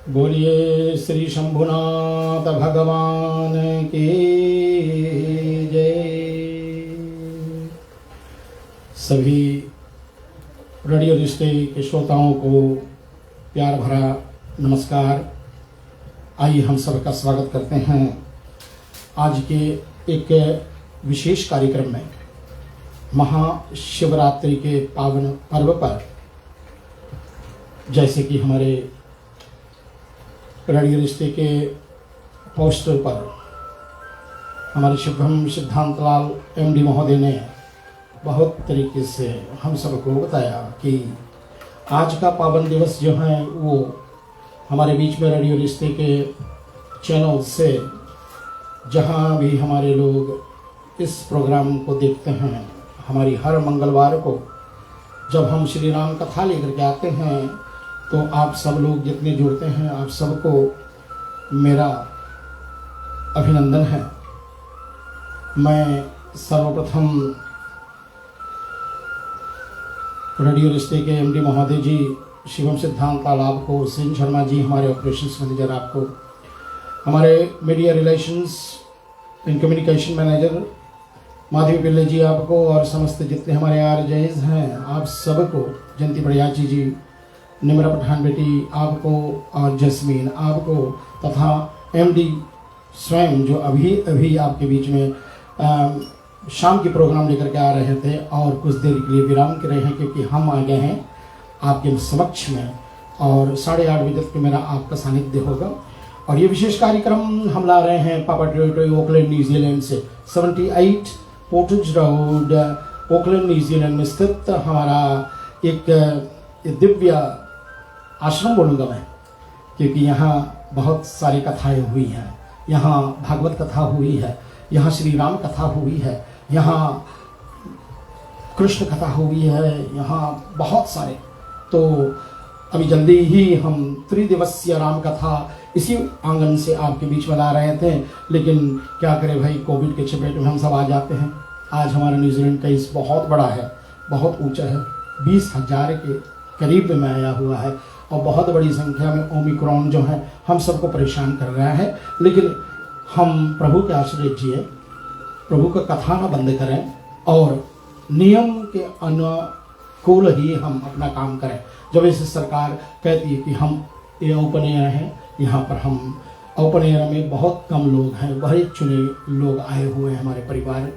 बोलिए श्री शंभुनाथ भगवान की जय। सभी रेडियो रिश्ते के श्रोताओं को प्यार भरा नमस्कार। आइए हम सबका स्वागत करते हैं आज के एक विशेष कार्यक्रम में। महाशिवरात्रि के पावन पर्व पर जैसे कि हमारे रेडियो रिश्ते के पोस्टर पर हमारे शुभम सिद्धांतलाल एमडी महोदय ने बहुत तरीके से हम सबको बताया कि आज का पावन दिवस जो है वो हमारे बीच में रेडियो रिश्ते के चैनल से जहाँ भी हमारे लोग इस प्रोग्राम को देखते हैं, हमारी हर मंगलवार को जब हम श्री राम कथा लेकर के आते हैं तो आप सब लोग जितने जुड़ते हैं आप सबको मेरा अभिनंदन है। मैं सर्वप्रथम रेडियो रिश्ते के एमडी महोदय जी, शिवम सिद्धांतलाल आपको, सिंह शर्मा जी हमारे ऑपरेशंस मैनेजर आपको, हमारे media relations and communication manager Madhavi Pillai ji आपको, और समस्त जितने हमारे आरजेज हैं आप सबको, जयंती बड़ियाची जी, निम्रा पठान बेटी आपको और जैस्मीन आपको, तथा एमडी स्वयं जो अभी अभी आपके बीच में शाम की प्रोग्राम लेकर के आ रहे थे और कुछ देर के लिए विराम कर रहे हैं क्योंकि हम आ गए हैं आपके समक्ष में और 8:30 बजे तक मेरा आपका सानिध्य होगा। और ये विशेष कार्यक्रम हम ला रहे हैं पापा टेरिटरी ओकलैंड न्यूजीलैंड से 78 पोर्टेज रोड ओकलैंड न्यूजीलैंड में स्थित हमारा एक दिव्य आश्रम बोलूँगा मैं, क्योंकि यहाँ बहुत सारी कथाएं हुई हैं। यहाँ भागवत कथा हुई है, यहाँ श्री राम कथा हुई है, यहाँ कृष्ण कथा हुई है, यहाँ बहुत सारे। तो अभी जल्दी ही हम त्रिदिवसीय राम कथा इसी आंगन से आपके बीच में ला रहे थे, लेकिन क्या करें भाई, कोविड के चपेट में हम सब आ जाते हैं। आज हमारा न्यूजीलैंड का इस बहुत बड़ा है, बहुत ऊंचा है, 20,000 के करीब में आया हुआ है और बहुत बड़ी संख्या में ओमिक्रॉन जो है हम सबको परेशान कर रहा है। लेकिन हम प्रभु के आश्रय जिए, प्रभु का कथा ना बंद करें और नियम के अनुकूल ही हम अपना काम करें। जब इसे सरकार कहती है कि हम ये ओपन एयर हैं, यहाँ पर हम ओपन एयर में बहुत कम लोग हैं, बड़े चुने लोग आए हुए हैं, हमारे परिवार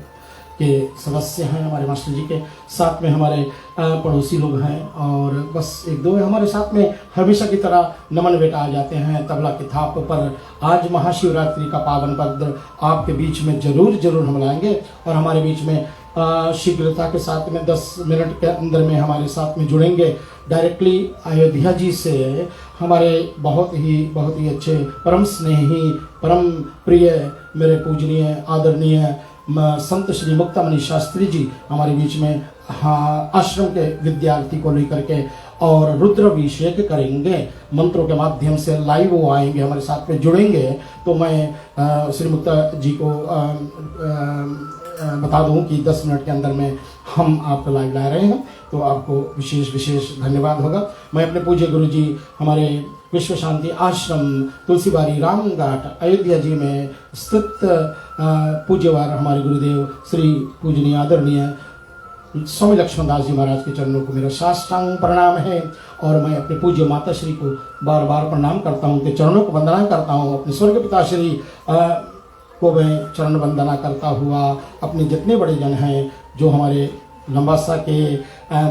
के सदस्य हैं, हमारे मास्टर जी के साथ में हमारे पड़ोसी लोग हैं और बस 1-2 हमारे साथ में हमेशा की तरह नमन बेटा आ जाते हैं तबला की थाप पर। आज महाशिवरात्रि का पावन पर्व आपके बीच में जरूर हम लाएंगे और हमारे बीच में शीघ्रता के साथ में 10 मिनट के अंदर में हमारे साथ में जुड़ेंगे डायरेक्टली अयोध्या जी से हमारे बहुत ही अच्छे परम स्नेही परम प्रिय मेरे पूजनीय आदरणीय संत श्री मुक्तामणि शास्त्री जी हमारे बीच में आश्रम के विद्यार्थी को लेकर के और रुद्राभिषेक करेंगे। मंत्रों के माध्यम से लाइव वो आएंगे, हमारे साथ में जुड़ेंगे। तो मैं श्री मुक्ता जी को बता दूं कि 10 मिनट के अंदर में हम आपको लाइव ला रहे हैं, तो आपको विशेष धन्यवाद होगा। मैं अपने पूज्य गुरु जी हमारे विश्व शांति आश्रम तुलसीबारी रामघाट अयोध्या जी में स्थित पूज्यवार हमारे गुरुदेव श्री पूजनीय आदरणीय स्वामी लक्ष्मण दास जी महाराज के चरणों को मेरा साष्टांग प्रणाम है। और मैं अपने पूज्य माता श्री को बार प्रणाम करता हूँ, उनके चरणों को वंदना करता हूँ। अपने स्वर्ग पिता श्री को मैं चरण वंदना करता हुआ अपने जितने बड़े जन हैं, जो हमारे लंबासा के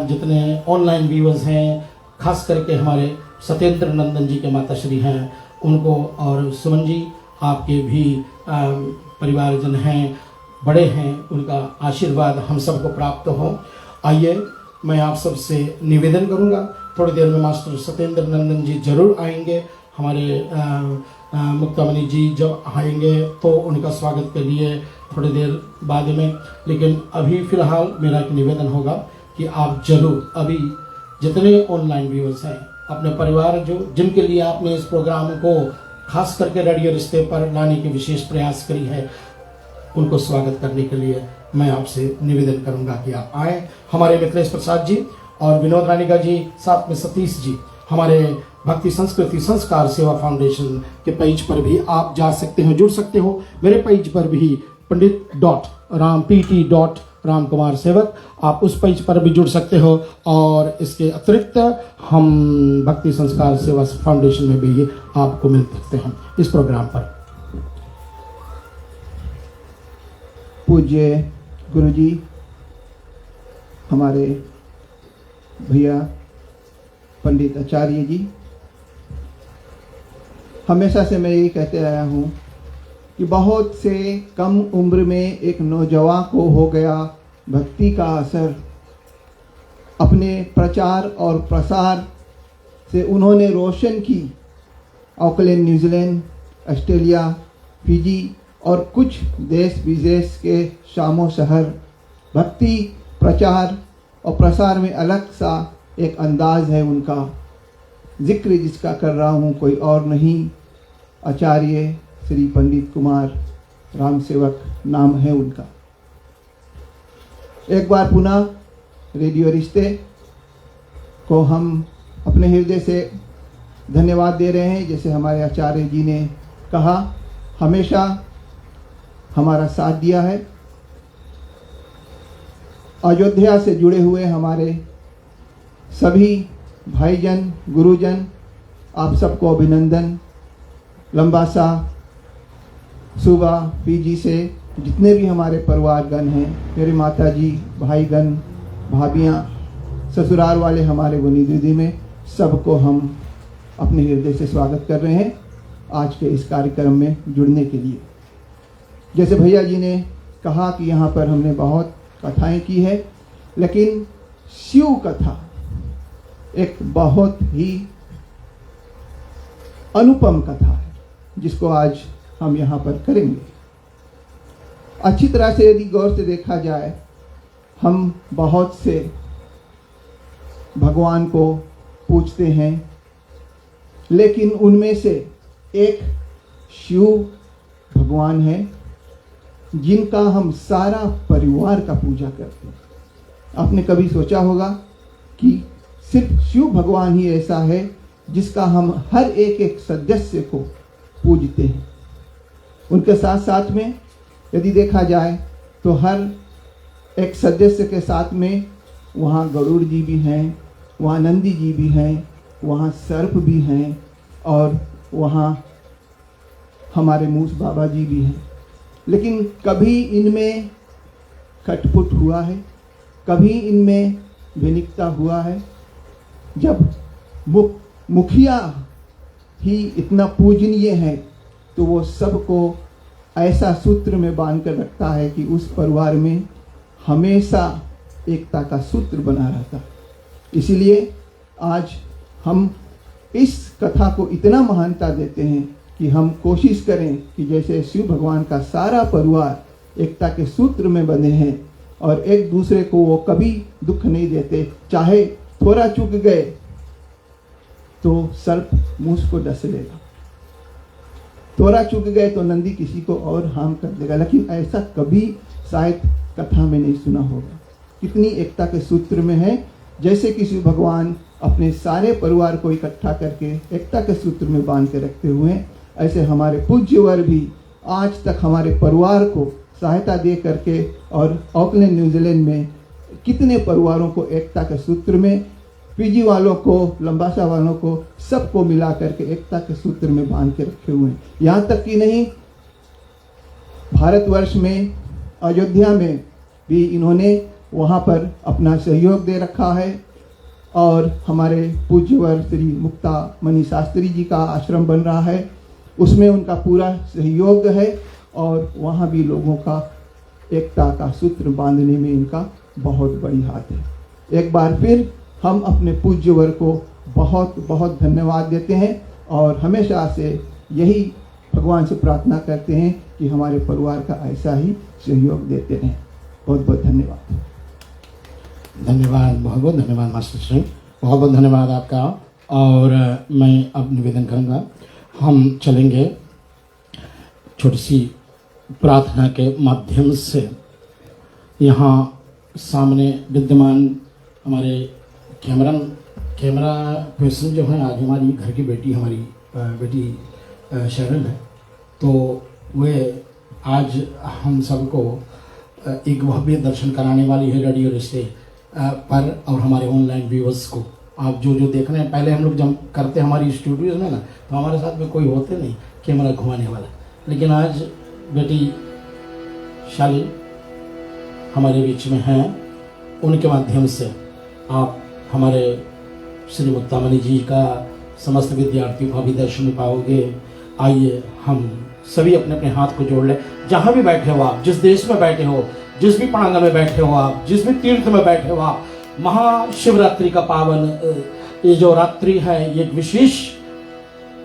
जितने ऑनलाइन व्यूअर्स हैं, खास करके हमारे सत्येंद्र नंदन जी के माता श्री हैं उनको, और सुमन जी आपके भी परिवारजन हैं, बड़े हैं, उनका आशीर्वाद हम सबको प्राप्त हो। आइए मैं आप सबसे निवेदन करूंगा, थोड़ी देर में मास्टर सत्येंद्र नंदन जी जरूर आएंगे। हमारे मुक्तामणि जी जब आएंगे तो उनका स्वागत के लिए थोड़ी देर बाद में, लेकिन अभी फिलहाल मेरा एक निवेदन होगा कि आप जरूर अभी जितने ऑनलाइन व्यूअर्स हैं, अपने परिवार जो जिनके लिए आपने इस प्रोग्राम को खास करके रेडियो रिश्ते पर लाने की विशेष प्रयास करी है, उनको स्वागत करने के लिए मैं आपसे निवेदन करूंगा कि आप आए। हमारे मिथिलेश प्रसाद जी और विनोद रानिका जी, साथ में सतीश जी, हमारे भक्ति संस्कृति संस्कार सेवा फाउंडेशन के पेज पर भी आप जा सकते हो, जुड़ सकते हो। मेरे पेज पर भी पंडित.राम कुमार सेवक, आप उस पेज पर भी जुड़ सकते हो। और इसके अतिरिक्त हम भक्ति संस्कार सेवा फाउंडेशन में भी आपको मिल सकते हैं इस प्रोग्राम पर। पूज्य गुरुजी, हमारे भैया पंडित आचार्य जी, हमेशा से मैं यही कहते आया हूँ कि बहुत से कम उम्र में एक नौजवान को हो गया भक्ति का असर। अपने प्रचार और प्रसार से उन्होंने रोशन की ऑकलैंड, न्यूजीलैंड, ऑस्ट्रेलिया, फिजी और कुछ देश विदेश के शामो शहर। भक्ति प्रचार और प्रसार में अलग सा एक अंदाज है उनका। जिक्र जिसका कर रहा हूँ कोई और नहीं, आचार्य श्री पंडित कुमार राम सेवक नाम है उनका। एक बार पुनः रेडियो रिश्ते को हम अपने हृदय से धन्यवाद दे रहे हैं। जैसे हमारे आचार्य जी ने कहा, हमेशा हमारा साथ दिया है। अयोध्या से जुड़े हुए हमारे सभी भाईजन, गुरुजन, आप सबको अभिनंदन। लंबासा, सुबा, पीजी से जितने भी हमारे परिवारगण हैं, मेरे माता जी, भाईगण, भाभियाँ, ससुराल वाले हमारे गुनी दीदी में, सबको हम अपने हृदय से स्वागत कर रहे हैं आज के इस कार्यक्रम में जुड़ने के लिए। जैसे भैया जी ने कहा कि यहाँ पर हमने बहुत कथाएं की है, लेकिन शिव कथा एक बहुत ही अनुपम कथा है जिसको आज हम यहाँ पर करेंगे। अच्छी तरह से यदि गौर से देखा जाए, हम बहुत से भगवान को पूजते हैं, लेकिन उनमें से एक शिव भगवान है जिनका हम सारा परिवार का पूजा करते हैं। आपने कभी सोचा होगा कि सिर्फ शिव भगवान ही ऐसा है जिसका हम हर एक सदस्य को पूजते हैं। उनके साथ साथ में यदि देखा जाए तो हर एक सदस्य के साथ में वहाँ गरुड़ जी भी हैं, वहाँ नंदी जी भी हैं, वहाँ सर्प भी हैं और वहाँ हमारे मूस बाबा जी भी हैं। लेकिन कभी इनमें खटपुट हुआ है, कभी इनमें विनिकता हुआ है। जब मुखिया ही इतना पूजनीय है तो वो सबको ऐसा सूत्र में बांध कर रखता है कि उस परिवार में हमेशा एकता का सूत्र बना रहता। इसीलिए आज हम इस कथा को इतना महानता देते हैं कि हम कोशिश करें कि जैसे शिव भगवान का सारा परिवार एकता के सूत्र में बंधे हैं और एक दूसरे को वो कभी दुख नहीं देते। चाहे थोड़ा चूक गए तो सर्प मूस को डस लेगा, थोड़ा चूक गए तो नंदी किसी को और हार्म कर देगा, लेकिन ऐसा कभी शायद कथा में नहीं सुना होगा। कितनी एकता के सूत्र में है, जैसे कि शिव भगवान अपने सारे परिवार को इकट्ठा करके एकता के सूत्र में बांध के रखते हुए हैं, ऐसे हमारे पूज्यवर भी आज तक हमारे परिवार को सहायता दे करके और ऑकलैंड, न्यूजीलैंड में कितने परिवारों को एकता के सूत्र में, पीजी वालों को, लंबासा वालों को, सबको मिला करके एकता के सूत्र में बांध के रखे हुए हैं। यहाँ तक कि नहीं, भारतवर्ष में अयोध्या में भी इन्होंने वहाँ पर अपना सहयोग दे रखा है और हमारे पूज्यवर श्री मुक्ता मणि शास्त्री जी का आश्रम बन रहा है, उसमें उनका पूरा सहयोग है और वहाँ भी लोगों का एकता का सूत्र बांधने में इनका बहुत बड़ी हाथ है। एक बार फिर हम अपने पूज्यवर को बहुत बहुत धन्यवाद देते हैं और हमेशा से यही भगवान से प्रार्थना करते हैं कि हमारे परिवार का ऐसा ही सहयोग देते रहें। बहुत बहुत धन्यवाद। धन्यवाद, बहुत बहुत धन्यवाद मास्टर श्री, बहुत बहुत धन्यवाद आपका। और मैं अब निवेदन करूँगा, हम चलेंगे छोटी सी प्रार्थना के माध्यम से। यहाँ सामने विद्यमान हमारे कैमरन कैमरा पर्सन जो है, आज हमारी घर की बेटी, हमारी बेटी शरण है, तो वे आज हम सबको एक भव्य दर्शन कराने वाली है रेडियो रिश्ते पर, और हमारे ऑनलाइन व्यूअर्स को। आप जो जो देख रहे हैं, पहले हम लोग जब करते हमारी स्टूडियोज में ना, तो हमारे साथ में कोई होते नहीं कैमरा घुमाने वाला, लेकिन आज बेटी शाली हमारे बीच में हैं। उनके माध्यम से आप हमारे श्री मुक्तामणि जी का समस्त विद्यार्थियों का भी दर्शन पाओगे। आइए हम सभी अपने अपने हाथ को जोड़ लें। जहाँ भी बैठे हो आप, जिस देश में बैठे हो, जिस भी प्रांगण में बैठे हो आप, जिस भी तीर्थ में बैठे हो आप, महाशिवरात्रि का पावन ये जो रात्रि है, ये एक विशेष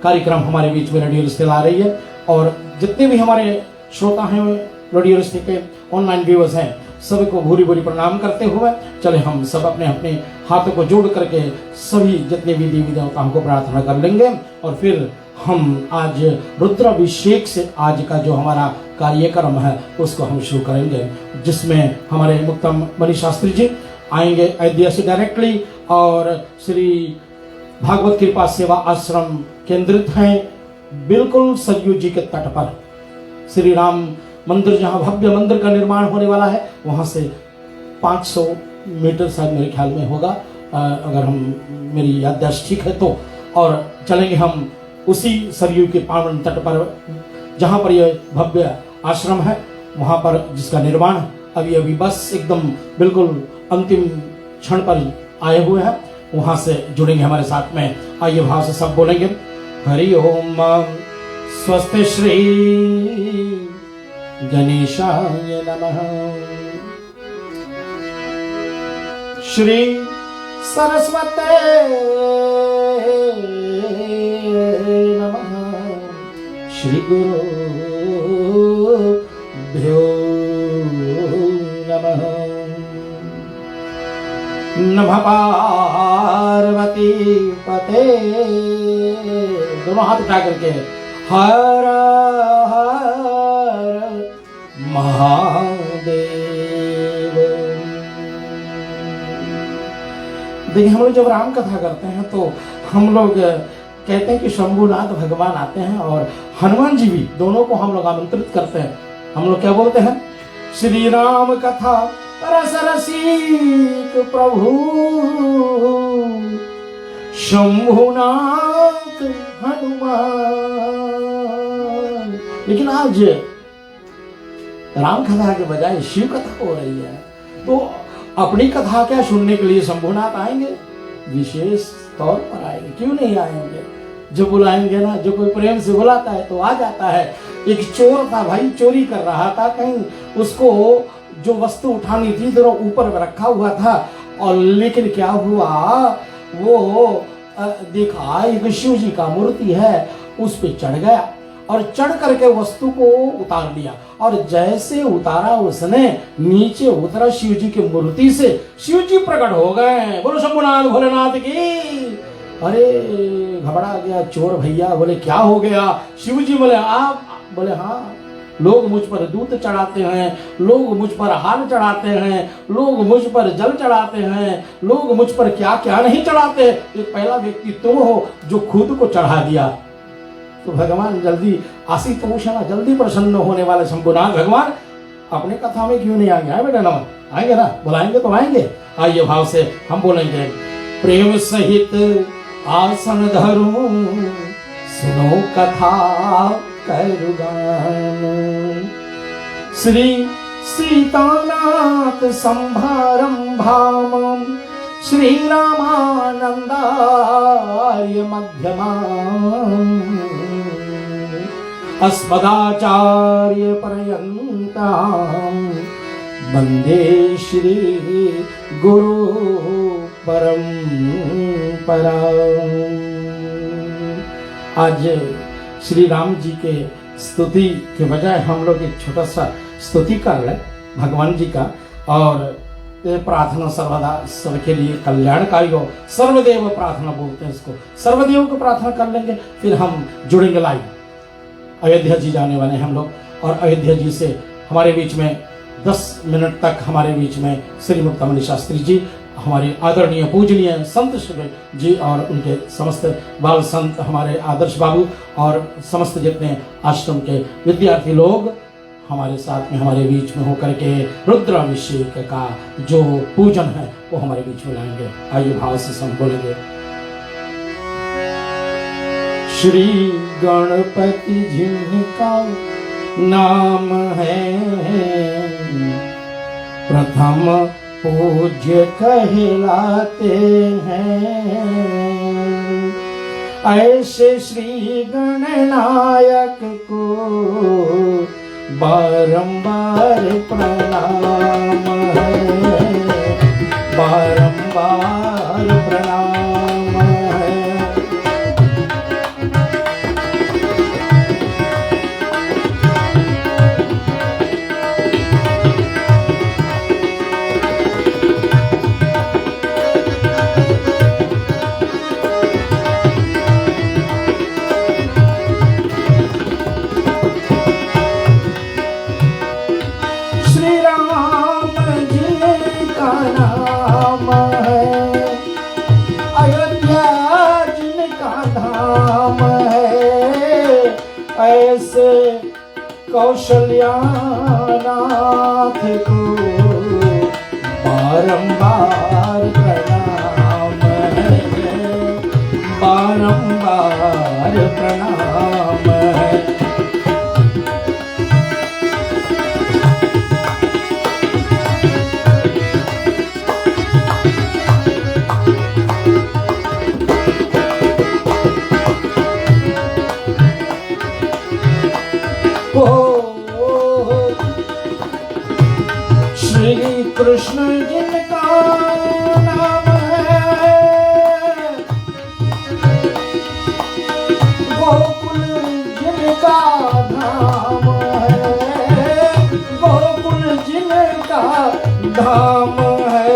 कार्यक्रम हमारे बीच में रेडियो रिश्ते ला रही है। और जितने भी हमारे श्रोता हैं, रेडियो रिश्ते के ऑनलाइन व्यूअर्स हैं, सभी को भूरी भूरी प्रणाम करते हुए चले हम सब अपने अपने हाथों को जोड़ करके सभी जितने भी देवी देवताओं को प्रार्थना कर लेंगे। और फिर हम आज रुद्राभिषेक से आज का जो हमारा कार्यक्रम है उसको हम शुरू करेंगे, जिसमें हमारे मुक्तामणि शास्त्री जी आएंगे अयोध्या से डायरेक्टली, और श्री भागवत कृपा सेवा आश्रम केंद्रित है बिल्कुल सरयू जी के तट पर। श्री राम मंदिर, जहाँ भव्य मंदिर का निर्माण होने वाला है, वहाँ से 500 मीटर शायद मेरे ख्याल में होगा, अगर हम मेरी याददाश्त ठीक है तो। और चलेंगे हम उसी सरयू के पावन तट पर, जहाँ पर यह भव्य आश्रम है, वहाँ पर जिसका निर्माण अभी अभी बस एकदम बिल्कुल अंतिम क्षण पर आए हुए हैं, वहाँ से जुड़ेंगे हमारे साथ में। आइए भाव से सब बोलेंगे, हरि ओम स्वस्ति श्री गणेशाय नमः, श्री सरस्वते नमः, श्री गुरुभ्यो नमः, नमः पार्वती पते। दोनों हाथ उठा करके हर हर महादेव। देखिए, हम लोग जब राम कथा करते हैं तो हम लोग कहते हैं कि शंभुनाथ भगवान आते हैं, और हनुमान जी भी, दोनों को हम लोग आमंत्रित करते हैं। हम लोग क्या बोलते हैं, श्री राम कथा रस रसिक प्रभु शंभुनाथ हनुमान। लेकिन आज राम कथा के बजाय शिव कथा हो रही है, तो अपनी कथा क्या सुनने के लिए शंभुनाथ आएंगे, विशेष तौर पर आएंगे, क्यों नहीं आएंगे। जो बुलाएंगे ना, जो कोई प्रेम से बुलाता है तो आ जाता है। एक चोर था भाई, चोरी कर रहा था कहीं, उसको जो वस्तु उठानी थी तो ऊपर रखा हुआ था, और लेकिन क्या हुआ, वो देखा एक शिव जी का मूर्ति है, उस पे चढ़ गया और चढ़ करके वस्तु को उतार लिया। और जैसे उतारा उसने, नीचे उतरा शिव जी की मूर्ति से शिव जी प्रकट हो गए। बोलो शंभुनाथ भोलेनाथ की। अरे घबरा गया चोर भैया, बोले क्या हो गया। शिव जी बोले आप, बोले हाँ, लोग मुझ पर दूध चढ़ाते हैं, लोग मुझ पर हार चढ़ाते हैं, लोग मुझ पर जल चढ़ाते हैं, लोग मुझ पर क्या क्या नहीं चढ़ाते। एक पहला व्यक्ति तुम हो जो खुद को चढ़ा दिया। तो भगवान जल्दी आशीतोष है ना, जल्दी प्रसन्न होने वाले शंभुनाथ भगवान अपने कथा में क्यों नहीं आएंगे। आए बेटा नमन, आएंगे ना, बुलाएंगे तो आएंगे। आइए भाव से हम बोलेंगे, प्रेम सहित आसन धरूं सुनो कथा करुगान। श्री सीतानाथ संभारंभाम श्री रामानंदार्य मध्यमाम् अस्मदाचार्य पर्यन्ताम् वंदे श्री गुरु परंपरा। आज श्री राम जी के स्तुति के बजाय हम लोग एक छोटा सा स्तुति कर ले भगवान जी का, और ये प्रार्थना सर्वदा सबके लिए कल्याणकारी हो। सर्वदेव प्रार्थना बोलते हैं इसको, सर्वदेव को प्रार्थना कर लेंगे, फिर हम जुड़ेंगे लाइव। अयोध्या जी जाने वाले हैं हम लोग, और अयोध्या जी से हमारे बीच में 10 मिनट तक हमारे बीच में श्री मुक्तामणि शास्त्री जी हमारे आदरणीय पूजनीय संत जी और उनके समस्त बाल संत, हमारे आदर्श बाबू और समस्त जितने आश्रम के विद्यार्थी लोग हमारे साथ में, हमारे बीच में होकर के रुद्राभिषेक का जो पूजन है वो हमारे बीच में लाएंगे। आइए भाव से हम बोलेंगे। श्री गणपति जिनका नाम है, प्रथम पूज्य कहलाते हैं। ऐसे श्री गणनायक को बारंबार प्रणाम है, बारंबार प्रणाम है। ऐसे कौशल्यानाथ को बारंबार प्रणाम है, बारंबार प्रणाम है। श्री कृष्ण जिनका नाम है, गोकुल जिनका धाम है, गोकुल जिनका धाम है।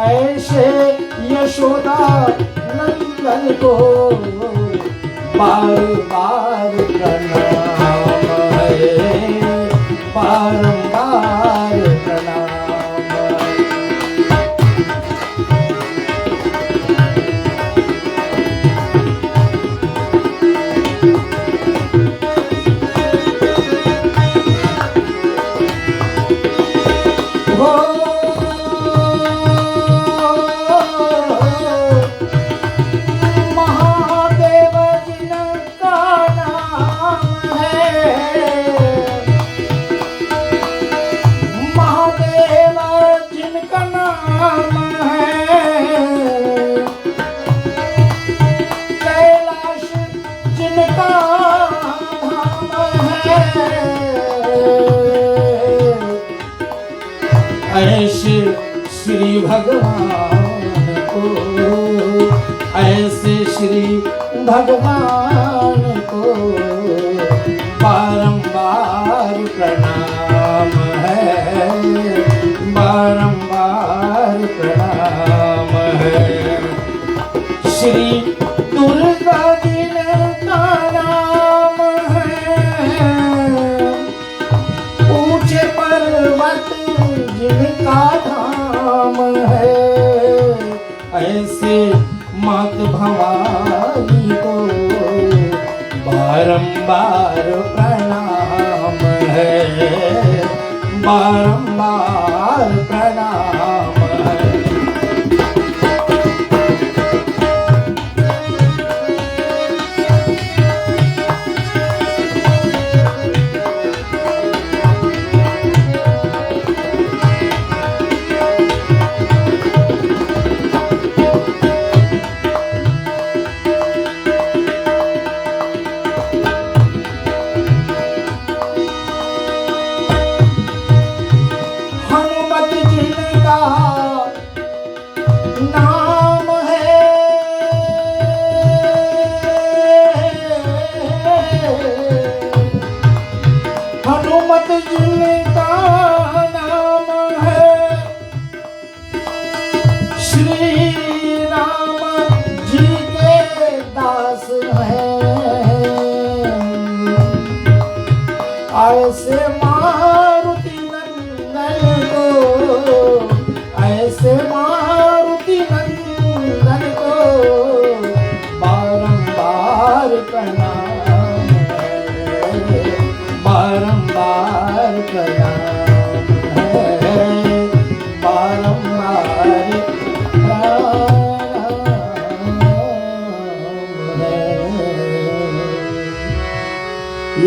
ऐसे यशोदा नंदन को बार बार प्रणाम है, बारंबार प्रणाम। महादेव जिनका नाम है, महादेव जिनका नाम है। कैलाश जिनका धाम है, ऐसे श्री भगवान को, ऐसे श्री भगवान को बारंबार प्रणाम है, बारंबार प्रणाम है। श्री दुर्गा जिनका नाम है, ऊंचे पर्वत जिनका धाम है। ऐसे मात भवानी को बारंबार प्रणाम है, बारंबार प्रणाम है। नाम है, हनुमत जिनका नाम है। श्री राम जी के दास हैं, ऐसे मारुति नंदन को, ऐसे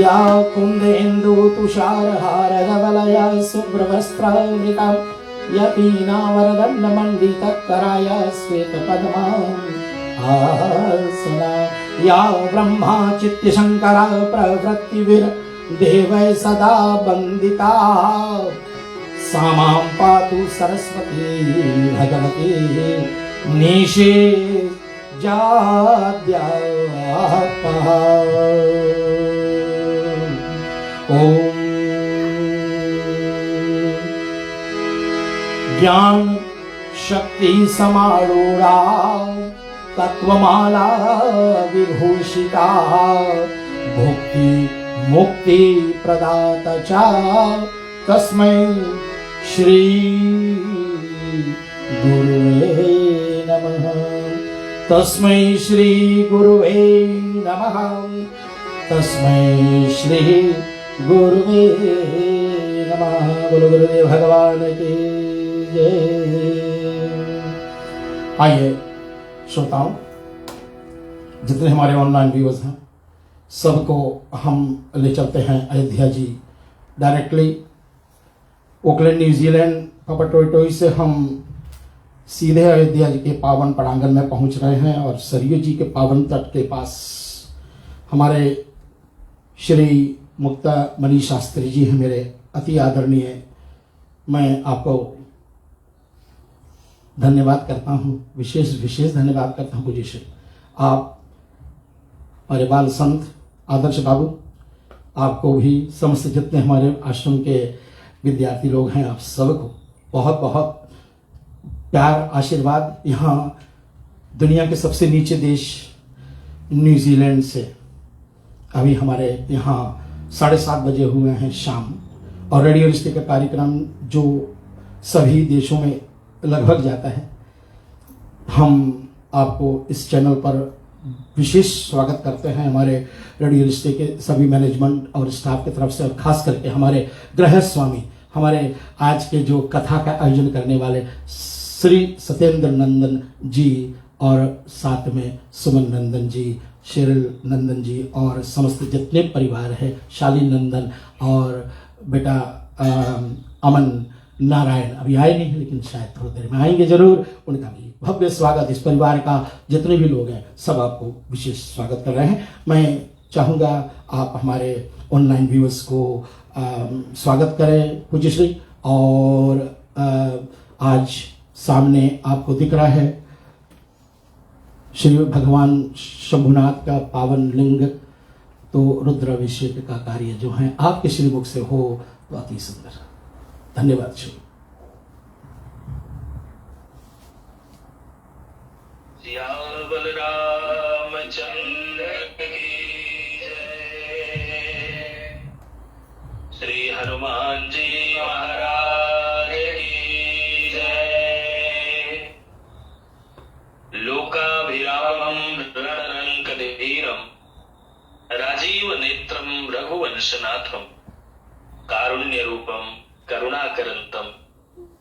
या कुन्देन्दु तुषारहार धवलया शुभ्रवस्त्रावृता यतीनावरदण्डमण्डितकराय श्वेतपद्मासना या ब्रह्मा चित्तशङ्करा प्रवृत्तिभिर्देवैः सदा वन्दिता सा मां पातु सरस्वती भगवती निषेजाद्यापः। ॐ ज्ञान शक्ति समारूढ़ा तत्वमाला विभूषिता भुक्ति मुक्ति प्रदाता च तस्मै श्री गुरुवे नमः। तस्मै श्री गुरुवे नमः। तस्मै श्री गुरुवे नमः। बोलो गुरुदेव भगवान की जय। आइए श्रोताओं, जितने हमारे ऑनलाइन व्यूअर्स हैं सबको हम ले चलते हैं Ayodhya ji directly. Oakland New Zealand पापाटोई से हम सीधे अयोध्या जी के पावन प्रांगण में पहुंच रहे हैं और सरयू जी के पावन तट के पास हमारे श्री मुक्ता मणि शास्त्री जी हैं, मेरे अति आदरणीय। मैं आपको धन्यवाद करता हूँ, विशेष धन्यवाद करता हूँ पूज्य श्री। आप हमारे बाल संत आदर्श बाबू, आपको भी समस्त जितने हमारे आश्रम के विद्यार्थी लोग हैं, आप सबको बहुत बहुत प्यार आशीर्वाद। यहाँ दुनिया के सबसे नीचे देश न्यूजीलैंड से अभी हमारे यहाँ 7:30 बजे हुए हैं शाम, और रेडियो रिश्ते का कार्यक्रम जो सभी देशों में लगभग जाता है, हम आपको इस चैनल पर विशेष स्वागत करते हैं हमारे रेडियो रिश्ते के सभी मैनेजमेंट और स्टाफ की तरफ से, और खास करके हमारे गृह स्वामी, हमारे आज के जो कथा का आयोजन करने वाले श्री सत्येंद्र नंदन जी, और साथ में सुमन नंदन जी, शेरल नंदन जी, और समस्त जितने परिवार है, शालीन नंदन और बेटा अमन नारायण अभी आए नहीं, लेकिन शायद थोड़ी देर में आएंगे जरूर। उनका भी भव्य स्वागत, इस परिवार का जितने भी लोग हैं सब आपको विशेष स्वागत कर रहे हैं। मैं चाहूँगा आप हमारे ऑनलाइन व्यूअर्स को स्वागत करें पूज्य श्री। और आज सामने आपको दिख रहा है श्री भगवान शंभुनाथ का पावन लिंग, तो रुद्राभिषेक का कार्य जो है आपके श्रीमुख से हो तो अति सुंदर। धन्यवाद श्री। बलरामचंद्र की जय। श्री हनुमान जी महाराज की जय। लोकाभिरामं रणरंकधीरं राजीव नेत्रं रघुवंशनाथं कारुण्य रूपं करुणाकरंतम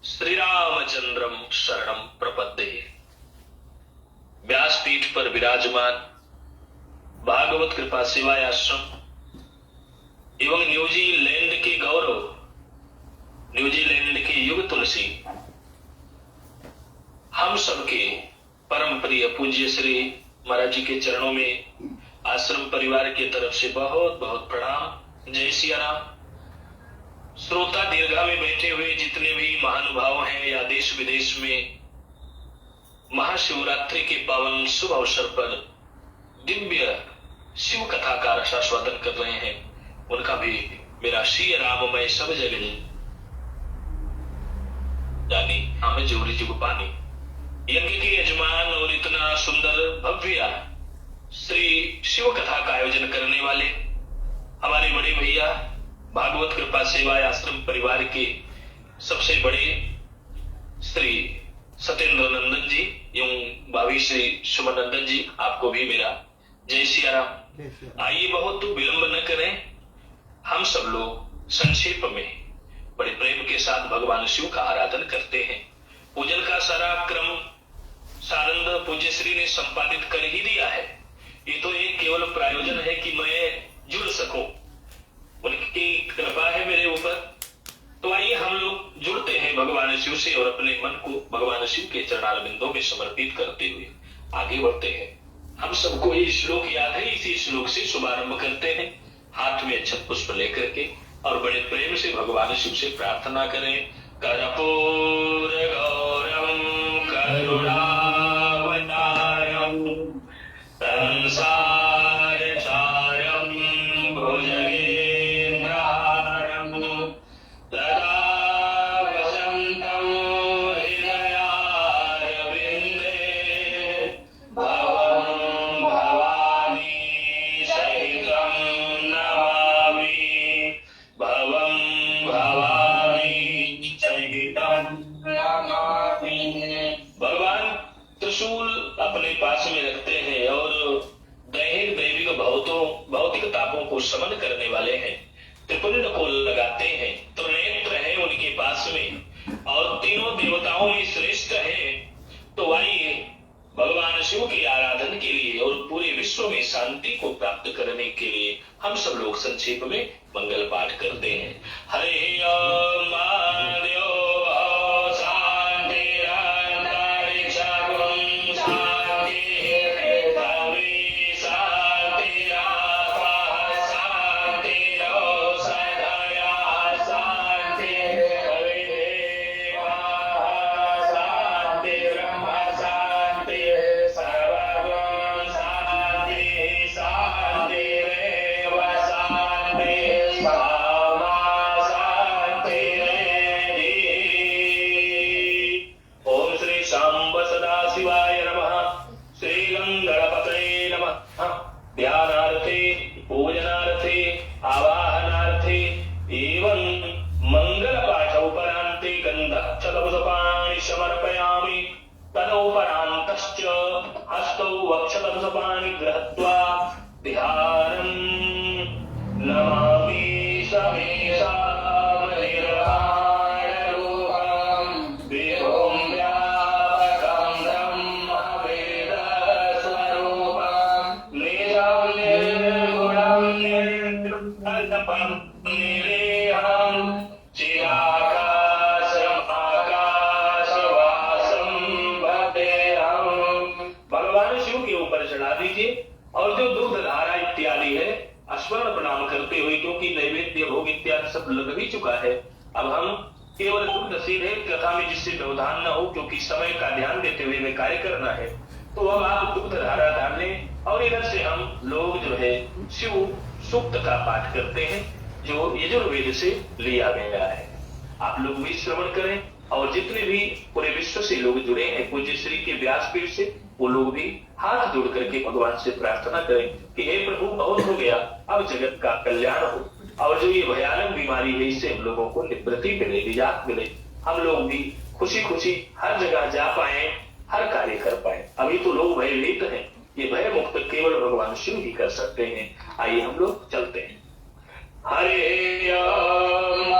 श्रीरामचंद्रम शरणं प्रपद्ये। व्यासपीठ पर विराजमान भागवत कृपा सेवाय आश्रम एवं न्यूजीलैंड के गौरव, न्यूजीलैंड की युग तुलसी, हम सबके परम प्रिय पूज्य श्री महाराज जी के चरणों में आश्रम परिवार की तरफ से बहुत बहुत प्रणाम। जय सिया राम। श्रोता दीर्घा में बैठे हुए जितने भी महानुभाव हैं या देश विदेश में महाशिवरात्रि के पावन शुभ अवसर पर दिव्य शिव कथा का रसास्वादन कर रहे हैं, उनका भी मेरा श्री राममय सब जगह जानी हमें जोरी जुग पानी। यज्ञ के यजमान और इतना सुंदर भव्य श्री शिव कथा का आयोजन करने वाले हमारे बड़े भैया भागवत कृपा सेवा आश्रम परिवार के सबसे बड़े श्री सत्येंद्र नंदन जी एवं भाभी श्री सुमन नंदन जी, आपको भी मेरा जय सिया राम। आइए बहुत विलंब न करें, हम सब लोग संक्षेप में बड़े प्रेम के साथ भगवान शिव का आराधन करते हैं। पूजन का सारा क्रम सानंद पूज्य श्री ने संपादित कर ही दिया है। ये तो एक केवल प्रायोजन है कि मैं जुड़ सकूं, भगवान शिव से और अपने मन को भगवान शिव के चरणारविंदों में समर्पित करते हुए आगे बढ़ते हैं। हम सबको ये श्लोक याद है, इसी श्लोक से शुभारंभ करते हैं। हाथ में अक्षत पुष्प लेकर के और बड़े प्रेम से भगवान शिव से प्रार्थना करें। कर्पूर गौरम करुणावतारम संसार सारम भुजगेन्द्रहारम सदा वसंतं हृदयारविन्दे भवं भवानी सहितं नमामि भवं भवानी सहितं नमामि। भगवान त्रिशूल अपने पास में रखते हैं और दैहिक दैविक भौतिक तापों को शमन करने वाले हैं। त्रिपुंड को लगाते हैं, त्रिनेत्र है उनके पास में और तीनों देवताओं में श्रेष्ठ है। तो आइए भगवान शिव की आराधना के लिए और पूरे विश्व में शांति को प्राप्त करने के लिए हम सब लोग संक्षेप में मंगल पाठ करते हैं। हरे ओम महादेव ध्यानार्थे पूजनार्थे आवाहनार्थे एवं मंगल पाठ उपरांते गंधक्षतपुष्पाणि समर्पयामि। तदोपरान्तश्च हस्तौ वक्षतपुष्पाणि गृहीत्वा ध्यानं नमामि समेषां निर्वाणरूपं विभुं व्यापकं ब्रह्मवेदस्वरूपं निजं निर्गुणं निर्विकल्पं निरेहं चिराकाशमाकाशवासं भजेऽहं। भगवान शिव के ऊपर चढ़ा दीजिए और जो दूध धारा इत्यादि है स्मरण प्रणाम करते हुए, क्योंकि नैवेद्य भोग इत्यादि सब लग भी चुका है। अब हम केवल दूध सीधे कथा में जिससे व्यवधान न हो, क्योंकि समय का ध्यान देते हुए हमें कार्य करना है। तो अब आप दूध धारा डाल लें और इधर से हम लोग जो है शिव सूक्त का पाठ करते हैं जो यजुर्वेद से लिया गया है। आप लोग भी श्रवण करें और जितने भी पूरे विश्व से लोग जुड़े हैं पूज्य श्री के व्यासपीठ से, वो लोग भी हाथ जोड़ करके भगवान से प्रार्थना करें कि हे प्रभु बहुत हो गया, अब जगत का कल्याण हो और जो ये भयानक बीमारी है इससे हम लोगों को निवृत्ति मिले, निजात मिले। हम लोग भी खुशी खुशी हर जगह जा पाए, हर कार्य कर पाए। अभी तो लोग भयभीत हैं, ये भय मुक्त केवल भगवान शिव ही कर सकते हैं। आइए हम लोग चलते हैं। हरे ओम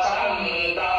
संता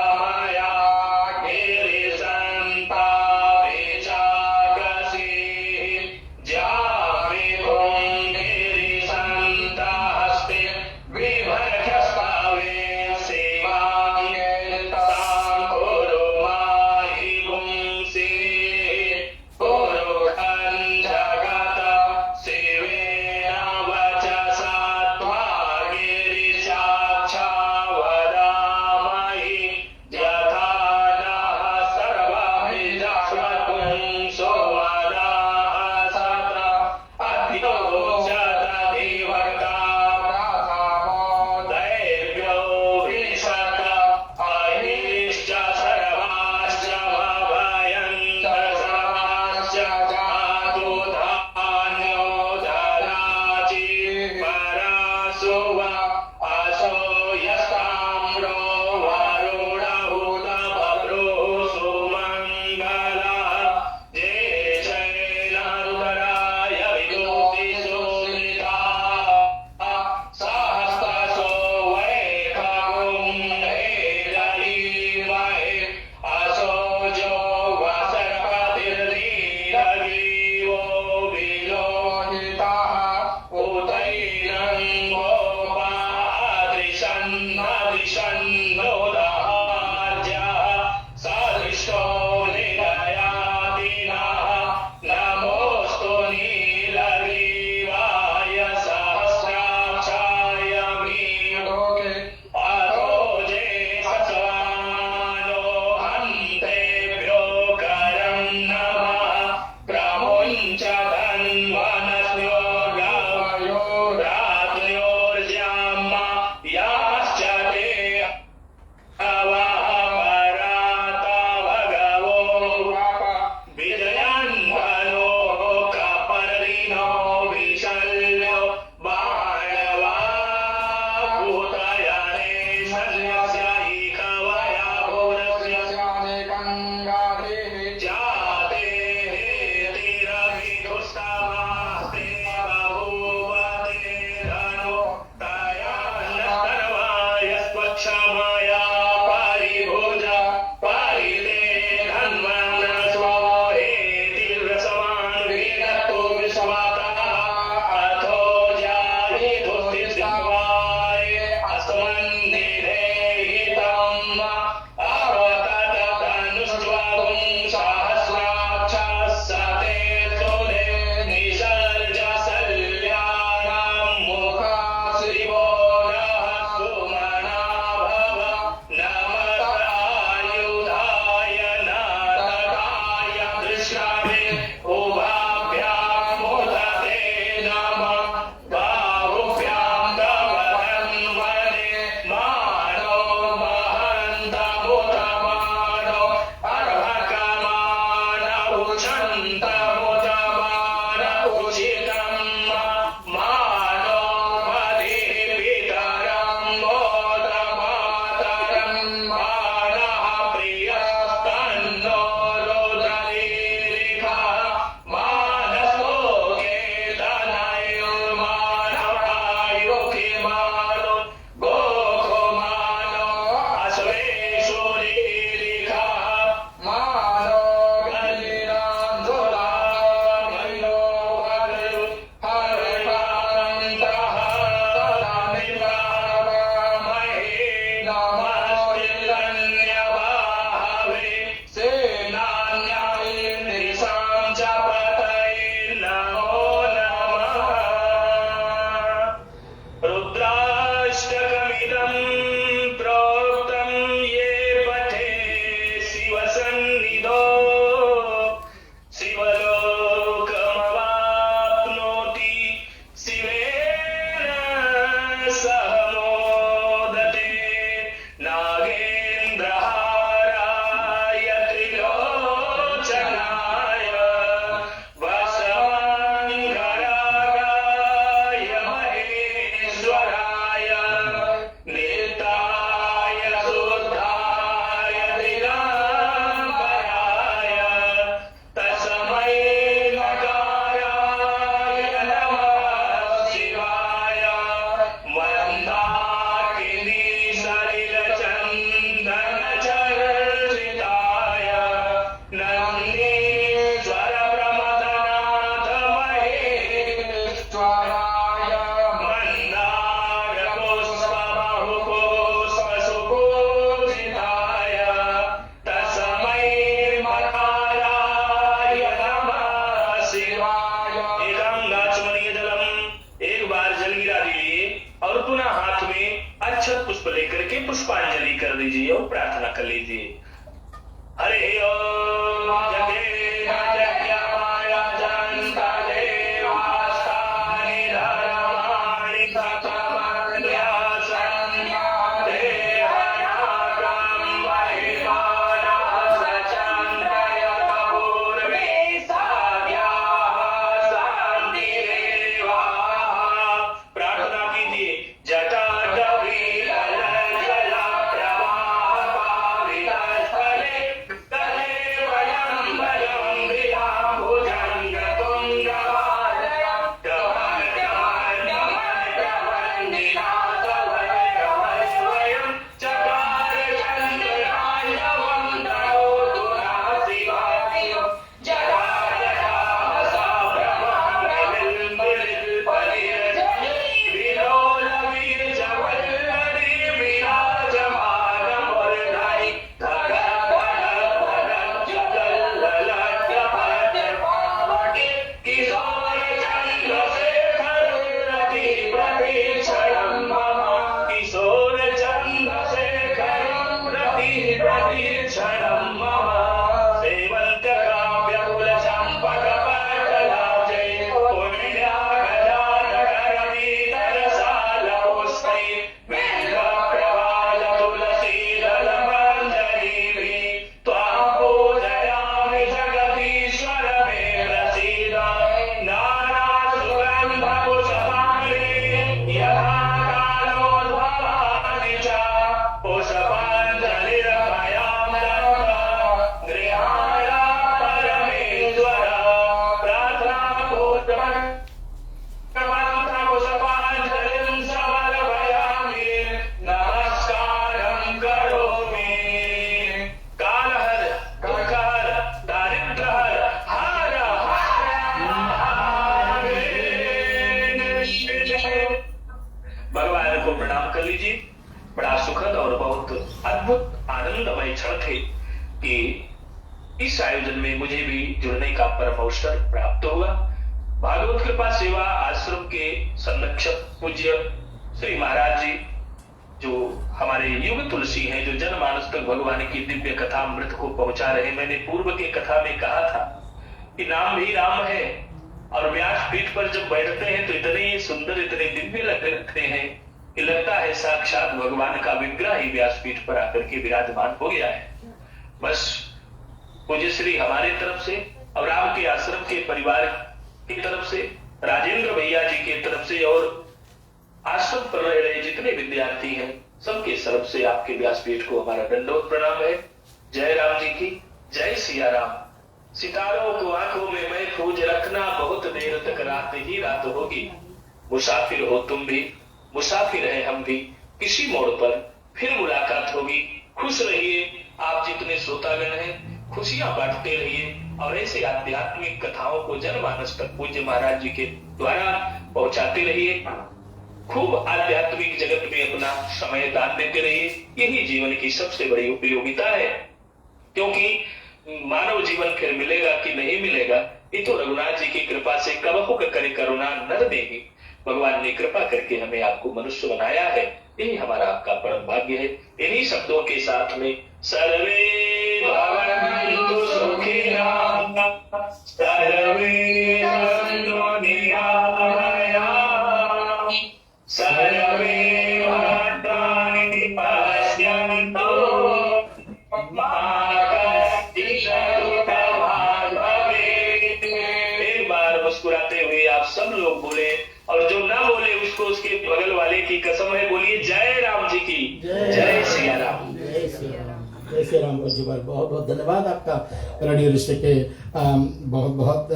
शिवाय अस्मन्निधे हितम् अवततनुष्वं सहस्राक्षः सते सुरे निसर्जसल्यानां मुखा शिवो नः सुमना भव नमतायुधाय नारदाय दृश्यामि उभाभ्यां मुदते नमः बाहुभ्यां तव तन्वने मानो महन्तमुतमानो अर्भकमानौ छन्तमुतमानौ चितं मानो मदीपितरं मोदमातरं मानः प्रियस्तन्नो रुद्रलीलिका मानसोगे तनयोर्मानवायुकिमानो गोकुमानो अश्वेषुरीलिका मानो गलिनान्धुरामयो हरिः हरिकान्तः तदमिवामहे नमस्तिरन्यवाहवे सेनान्यायिन्द्रिसां च पतये नमो नमः रुद्राष्टकमिदं प्रोक्तं ये पठे शिवसन्निधौ शिवलोकमवाप्नोति शिवेन सह मोदते नागेन्द्रहाराय त्रिलोचनाय वसवङ्करागाय महेश्वराय निताय शुद्धाय दिगम्बराय तस्मै नकाराय नमः शिवाय मन्दाकिनी सलिलचन्दनचर्चिताय नन्दीश्वर प्रमदनाथ महेश्वराय मन्दारपुष्पबहुपुष्पसुपूजिताय तस्मै मकाराय नमः शिवाय गंगा चमनीय जलम एक बार जल गिरा दीजिए और पुनः हाथ में अक्षत पुष्प लेकर के पुष्पांजलि कर दीजिए और प्रार्थना कर लीजिए। हरे ओम जगेन जग्यमाय जन्तदेवास्तानि धर्माणि सतमन्यासन्यादेहनागं महिमानः सचन्द्रयत पूर्वे साध्याः शान्तिरेवाः। प्रार्थना कीजिए। जटाटवीलजलप्रवाहपावितस्थले तले वयं वयं विधा परिवार को प्रणाम कर लीजिए। बड़ा सुखद और बहुत अद्भुत आनंदमय क्षण थे कि इस आयोजन में मुझे भी जुड़ने का परम अवसर प्राप्त हुआ। भागवत कृपा सेवा आश्रम के संरक्षक पूज्य श्री महाराज जी, जो हमारे युग तुलसी हैं, जो जनमानस तक भगवान की दिव्य कथा अमृत को पहुंचा रहे। मैंने पूर्व की कथा में कहा था कि नाम भी राम है, और व्यास पीठ पर जब बैठते हैं तो इतने सुंदर, इतने दिव्य लगते हैं कि लगता है साक्षात भगवान का विग्रह ही व्यास पीठ पर आकर के विराजमान हो गया है। बस पूज्य श्री हमारे तरफ से और राम के आश्रम के परिवार की तरफ से, राजेंद्र भैया जी की तरफ से और आश्रम पर रह रहे जितने विद्यार्थी हैं, सबके तरफ से आपके व्यासपीठ को हमारा दंडवत प्रणाम है। जय राम जी की जय। सिया राम। सितारों को आंखों में मैं खोज रखना, बहुत देर तक रात ही रात होगी। मुसाफिर हो तुम भी, मुसाफिर है हम भी, किसी मोड़ पर फिर मुलाकात होगी। खुश रहिए आप जितने श्रोतागण हैं, खुशियां बांटते रहिए और ऐसे आध्यात्मिक कथाओं को जनमानस तक पूज्य महाराज जी के द्वारा पहुंचाते रहिए। खूब आध्यात्मिक जगत में अपना समय दान देते रहिए। यही जीवन की सबसे बड़ी उपयोगिता है, क्योंकि मानव जीवन फिर मिलेगा कि नहीं मिलेगा, ये तो रघुनाथ जी की कृपा से कबहु करे करुणा नर देगी। भगवान ने कृपा करके हमें आपको मनुष्य बनाया है, यही हमारा आपका परम भाग्य है। इन्हीं शब्दों के साथ में सर्वे भवन्तु सुखिनः, सर्वे भवन्तु निरामयाः, सर्वे भद्राणि पश्यन्तु मा कश्चित् दुःखभाग् भवेत्। एक बार मुस्कुराते हुए आप सब लोग बोले, और जो ना बोले उसको उसके बगल वाले की कसम है, बोलिए जय राम जी की जय। सिया राम। जय सिया राम। जय श्री राम। जी बहुत बहुत धन्यवाद आपका। रेडियो रिश्ते के बहुत बहुत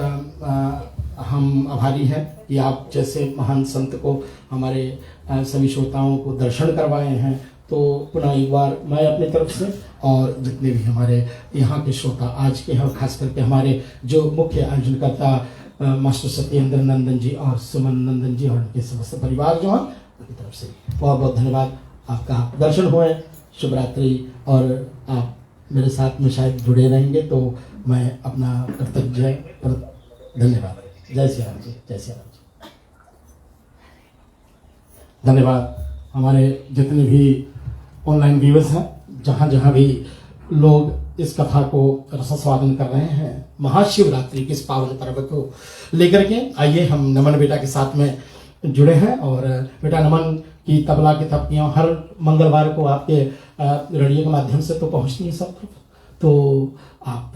हम आभारी हैं कि आप जैसे महान संत को हमारे सभी श्रोताओं को दर्शन करवाए हैं। तो पुनः एक बार मैं अपनी तरफ से और जितने भी हमारे यहाँ के श्रोता आज के हैं, खास करके हमारे जो मुख्य आयोजनकर्ता मास्टर सत्येंद्र नंदन जी और सुमन नंदन जी और उनके समस्त परिवार जो हैं, उनकी तरफ से बहुत बहुत धन्यवाद। आपका दर्शन हुए, शुभ रात्रि। और आप मेरे साथ में शायद जुड़े रहेंगे तो मैं अपना कृतज्ञ धन्यवाद। जय श्री राम जी। जय श्री राम जी। धन्यवाद। हमारे जितने भी ऑनलाइन व्यूअर्स हैं, जहाँ जहाँ भी लोग इस कथा को रसास्वादन कर रहे हैं, महाशिवरात्रि के इस पावन पर्व को लेकर के आइए हम नमन बेटा के साथ में जुड़े हैं। और बेटा नमन की तबला की थपकियाँ हर मंगलवार को आपके रेडियो के माध्यम से तो पहुँचती हैं सब, तो आप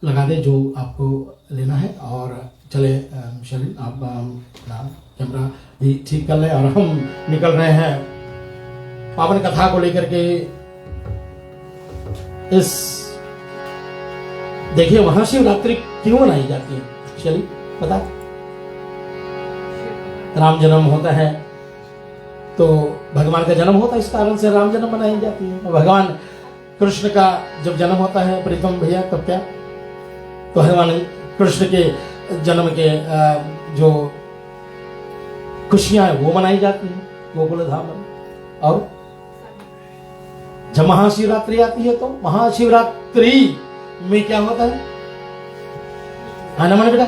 लगा दें जो आपको लेना है। और चले शलील आप कैमरा भी ठीक कर लें और हम निकल रहे हैं पावन कथा को लेकर के। इस देखिए महाशिवरात्रि क्यों मनाई जाती है शलील पता? राम जन्म होता है तो भगवान का जन्म होता है, इस कारण से राम जन्म मनाई जाती है। भगवान कृष्ण का जब जन्म होता है प्रीतम भैया, तब क्या तो भगवान कृष्ण के जन्म के जो खुशियां हैं वो मनाई जाती हैं गोकुल धाम में। और जब महाशिवरात्रि आती है तो महाशिवरात्रि में क्या होता है? हाँ नमन बेटा,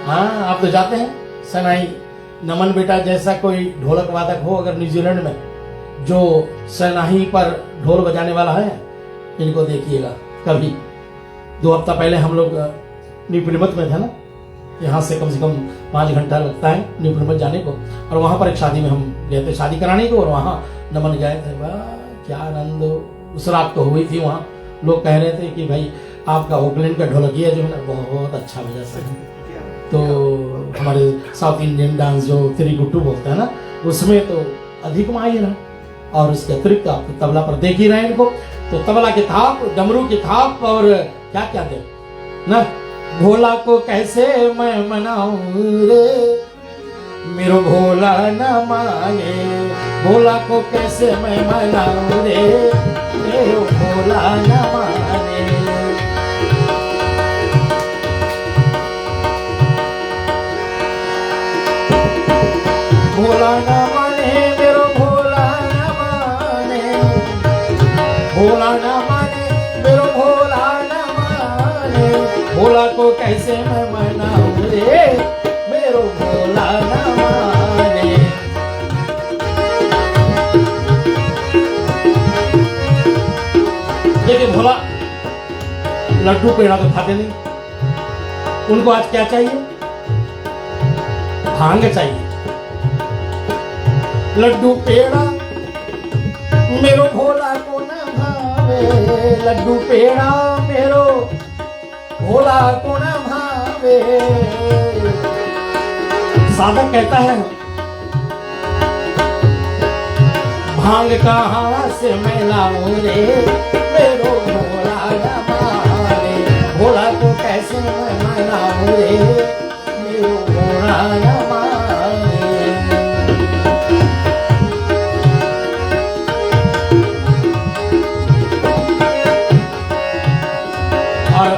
हाँ आप तो जाते हैं सनाई। नमन बेटा जैसा कोई ढोलक वादक हो अगर न्यूजीलैंड में, जो सनाही पर ढोल बजाने वाला है, इनको देखिएगा कभी। 2 हफ्ता पहले हम लोग न्यू प्लिमथ में थे ना, यहाँ से कम 5 घंटा लगता है न्यू प्लिमथ जाने को। और वहां पर एक शादी में हम गए थे शादी कराने को, और वहां नमन गए थे। वाह क्या आनंद उस रात तो हुई थी। वहाँ लोग कह रहे थे कि भाई आपका ओकलैंड का ढोलकिया जो है ना बहुत अच्छा बजा है। तो हमारे साउथ इंडियन डांस जो तिरिगुट्टू बोलते हैं ना, उसमें तो अधिक माहिर है। और उसके अतिरिक्त आप तबला पर देख ही रहे हैं इनको, तो तबला की थाप, डमरू की थाप और क्या क्या दे ना। भोला को कैसे मैं मनाऊं रे, मेरो भोला न माने, भोला को कैसे मैं मनाऊं रे, मेरो भोला न माने। भोला न माने भोला ना माने मेरो भोला ना माने, भोला को कैसे मैं मनाऊं रे मेरो भोला ना माने। देखिए भोला लड्डू पेड़ा तो खाते नहीं, उनको आज क्या चाहिए? भांग चाहिए। लड्डू पेड़ा मेरो भोला को ना भावे, लड्डू पेड़ा मेरो भोला को ना भावे। साधक कहता है भांग कहाँ से मैं लाऊं रे मेरो भोला ना माने, भोला को कैसे मैं मनाऊं रे मेरो भोला ना माने। और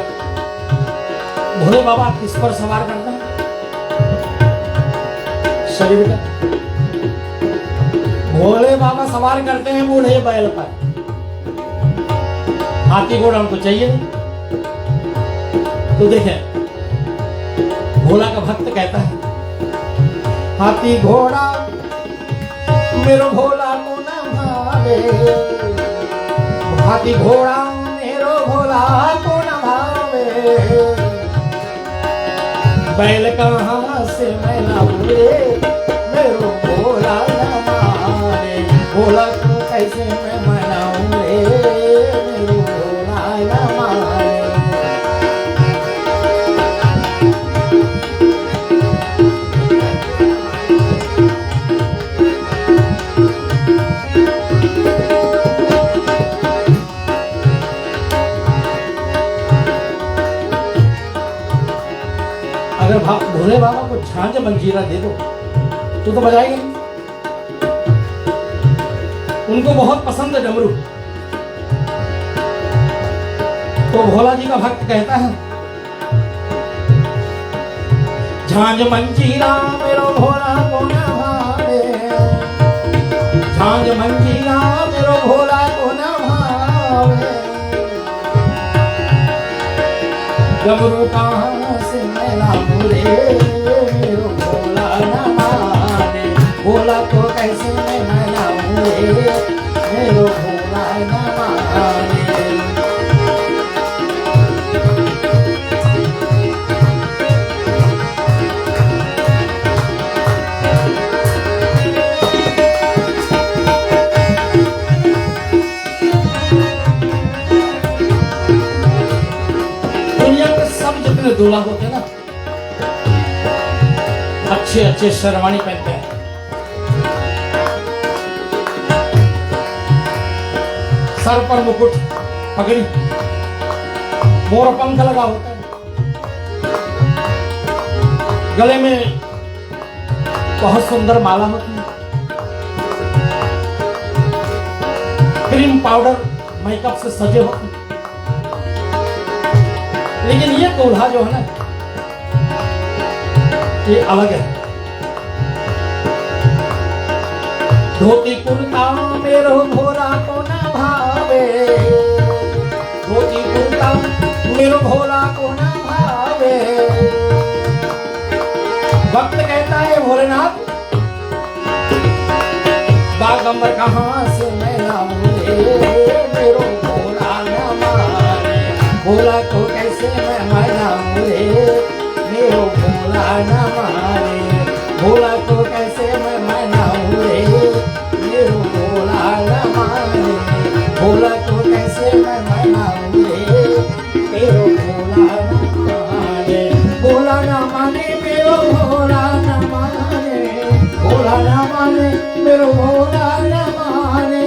भोले बाबा किस पर सवार करते हैं? शरीर का। भोले बाबा सवार करते हैं बूढ़े बैल पर। हाथी घोड़ा उनको चाहिए नहीं। तो देखें भोला का भक्त कहता है हाथी घोड़ा मेरो भोला को ना भावे, हाथी घोड़ा मेरो भोला को ना भावे। बैल कहाँ से मैं लाऊं रे मेरो भोला ना माने, भोला को कैसे मैं मनाऊं रे मेरो भोला ना माने। अगर भोले बाबा को झांझ मंजीरा दे दो तो बजाएंगे नहीं। उनको बहुत पसंद है डमरू। तो भोला जी का भक्त कहता है झांझ मंजीरा मेरो भोला को ना भावे, झांझ मंजीरा मेरो भोला को ना भावे। डमरू कहाँ से मैं लाऊं रे मेरो भोला ना माने, भोला को कैसे मैं मनाऊं रे मेरो भोला ना माने। दुनिया के सब जितने दूल्हा होते हैं ना अच्छे अच्छे शेरवानी पहनते हैं, सर पर मुकुट पगड़ी मोर पंख लगा होता है, गले में बहुत सुंदर माला होती है, क्रीम पाउडर मेकअप से सजे होते हैं। लेकिन ये दूल्हा जो है ना ये अलग है। धोती कुर्ता मेरो भोला को ना भावे, धोती कुर्ता मेरो भोला को ना भावे। भक्त कहता है भोलेनाथ बागंबर कहाँ से मैं लाऊं रे मेरो भोला ना माने, भोला को कैसे मैं मनाऊं रे मेरो भोला ना माने, भोला को कैसे मैं मनाऊं रे मेरो भोला ना माने, भोला को कैसे मैं मनाऊं रे मेरो भोला ना माने। भोला ना माने मेरो भोला ना माने, भोला ना माने मेरो भोला ना माने,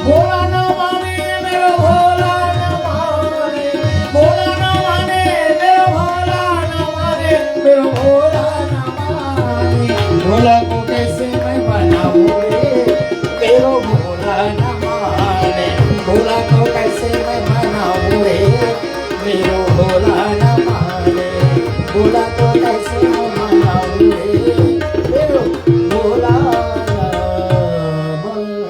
भोला ना माने मेरो भोला ना माने, भोला ना माने मेरो भोला ना माने, मेरो भोला ना माने। भोला को कैसे मैं मनाऊं रे मेरो भोला ना माने, भोला को कैसे मैं मनाऊं रे मेरो भोला ना माने, भोला को कैसे मैं मनाऊं रे मेरो भोला ना माने।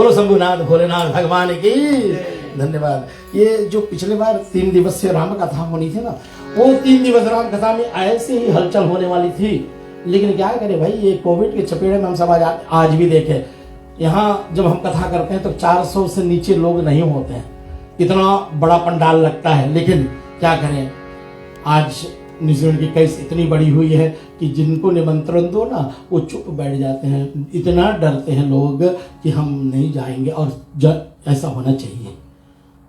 बोलो शंभुनाथ भोलेनाथ भगवान की धन्यवाद। ये जो पिछले बार 3 दिवसीय राम कथा होनी थी ना, वो 3 दिवस राम कथा में ऐसे ही हलचल होने वाली थी, लेकिन क्या करें भाई, ये कोविड के चपेड़े में हम सब आज भी देखे, यहाँ जब हम कथा करते हैं तो 400 से नीचे लोग नहीं होते हैं, इतना बड़ा पंडाल लगता है, लेकिन क्या करें, आज न्यूजीलैंड की केस इतनी बड़ी हुई है कि जिनको निमंत्रण दो ना वो चुप बैठ जाते हैं, इतना डरते हैं लोग कि हम नहीं जाएंगे, और ऐसा होना चाहिए।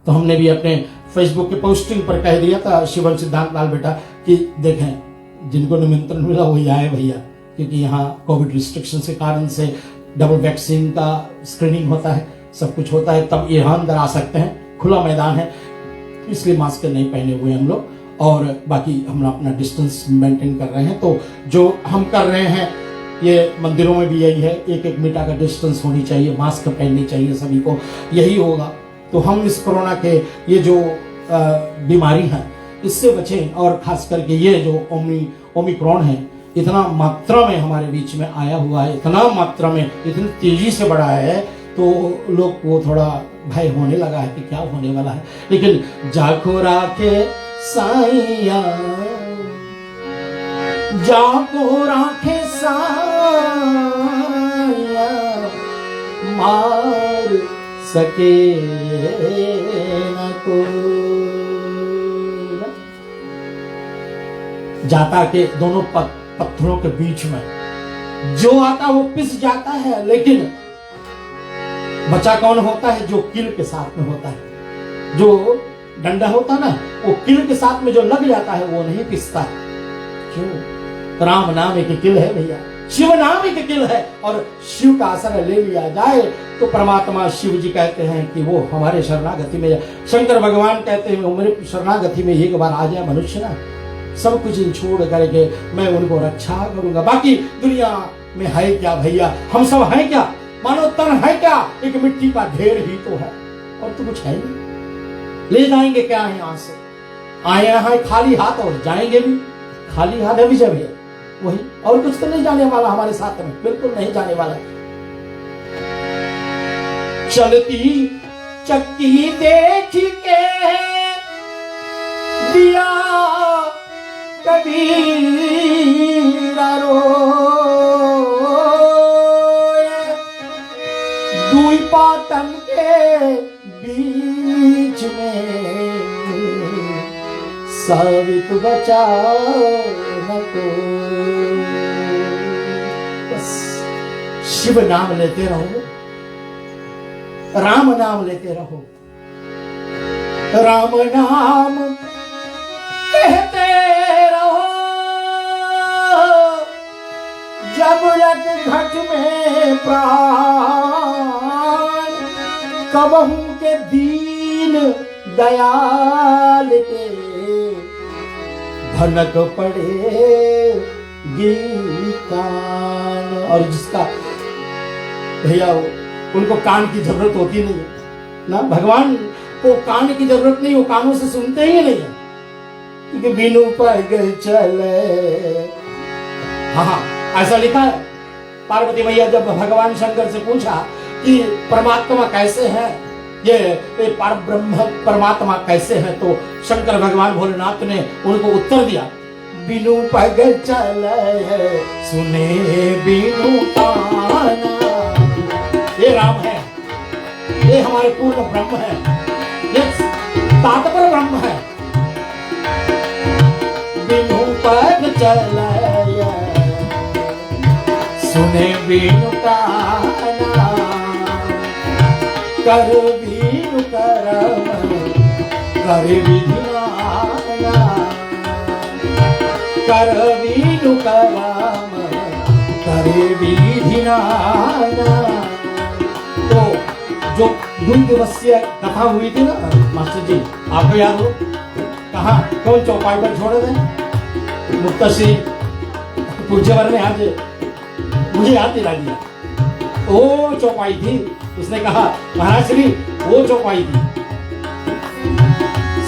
तो हमने भी अपने फेसबुक के पोस्टिंग पर कह दिया था शिवम सिद्धांत लाल बेटा कि देखें जिनको निमंत्रण मिला वही आए भैया, क्योंकि यहाँ कोविड रिस्ट्रिक्शन के कारण से डबल वैक्सीन का स्क्रीनिंग होता है, सब कुछ होता है, तब यहाँ अंदर आ सकते हैं, खुला मैदान है, इसलिए मास्क नहीं पहने हुए हम लोग, और बाकी हम अपना डिस्टेंस मेंटेन कर रहे हैं। तो जो हम कर रहे हैं ये मंदिरों में भी यही है, 1-1 मीटर का डिस्टेंस होनी चाहिए, मास्क पहननी चाहिए सभी को, यही होगा तो हम इस कोरोना के ये जो बीमारी है इससे बचें। और खास करके ये जो ओमिक्रॉन है इतना मात्रा में हमारे बीच में आया हुआ है, इतना मात्रा में इतनी तेजी से बढ़ा है, तो लोग को थोड़ा भय होने लगा है कि क्या होने वाला है। लेकिन जाको राखे साइया, जाको राखे साइया, मार सके न कोई। जाता के दोनों पत्थरों के बीच में जो आता वो पिस जाता है, लेकिन बचा कौन होता है? जो किल के साथ में होता है, जो डंडा होता ना वो किल के साथ में जो लग जाता है वो नहीं पिसता। क्यों? राम नाम एक किल है भैया, शिव नाम एक किल है, और शिव का आश्रय ले लिया जाए तो परमात्मा शिव जी कहते हैं कि वो हमारे शरणागति में, शंकर भगवान कहते हैं वो मेरे शरणागति में एक बार आ जाए मनुष्य ना, सब कुछ छोड़ करके मैं उनको रक्षा करूंगा। बाकी दुनिया में है क्या भैया, हम सब हैं क्या, मानो तन है क्या, एक मिट्टी का ढेर ही तो है, और तो कुछ है नहीं। ले जाएंगे क्या यहाँ से? आए हैं खाली हाथ और जाएंगे भी खाली हाथ है विजय भैया, वही, और कुछ तो नहीं जाने वाला हमारे साथ में, बिल्कुल नहीं जाने वाला। चलती चक्की देख के दिया कबीर रोए, दुई पाटन के बीच में सावित बचा न कोई। बस शिव नाम लेते रहो, राम नाम लेते रहो, राम नाम कहते रहो, जब एक घट में प्राण कबहू के दीन दयाल के भनक पड़े कान। और जिसका भैया उनको कान की जरूरत होती नहीं है ना, भगवान को कान की जरूरत नहीं, वो कानों से सुनते ही नहीं है, क्योंकि बिनु पग चले। हाँ, ऐसा लिखा है। पार्वती मैया जब भगवान शंकर से पूछा कि परमात्मा कैसे है, ये परब्रह्म परमात्मा कैसे है, तो शंकर भगवान भोलेनाथ ने उनको उत्तर दिया, बिनु पग चले सुने बिनु काना। ये राम है, ये हमारे पूर्ण ब्रह्म है, ये तात्पर ब्रह्म है। बिनु पग चले सुने बिनु काना, कर बिनु करम कर विधिनाना, कर बिनु करम कर विधिनाना। तो जो 2 दिवसीय कथा हुई थी ना मास्टर जी, आपको याद हो? कहा कौन चौपाई पर छोड़ दे? मुक्तश्री पूज्यवर ने आज मुझे याद दिला दिया, वो चौपाई थी। उसने कहा महाराज श्री वो चौपाई थी,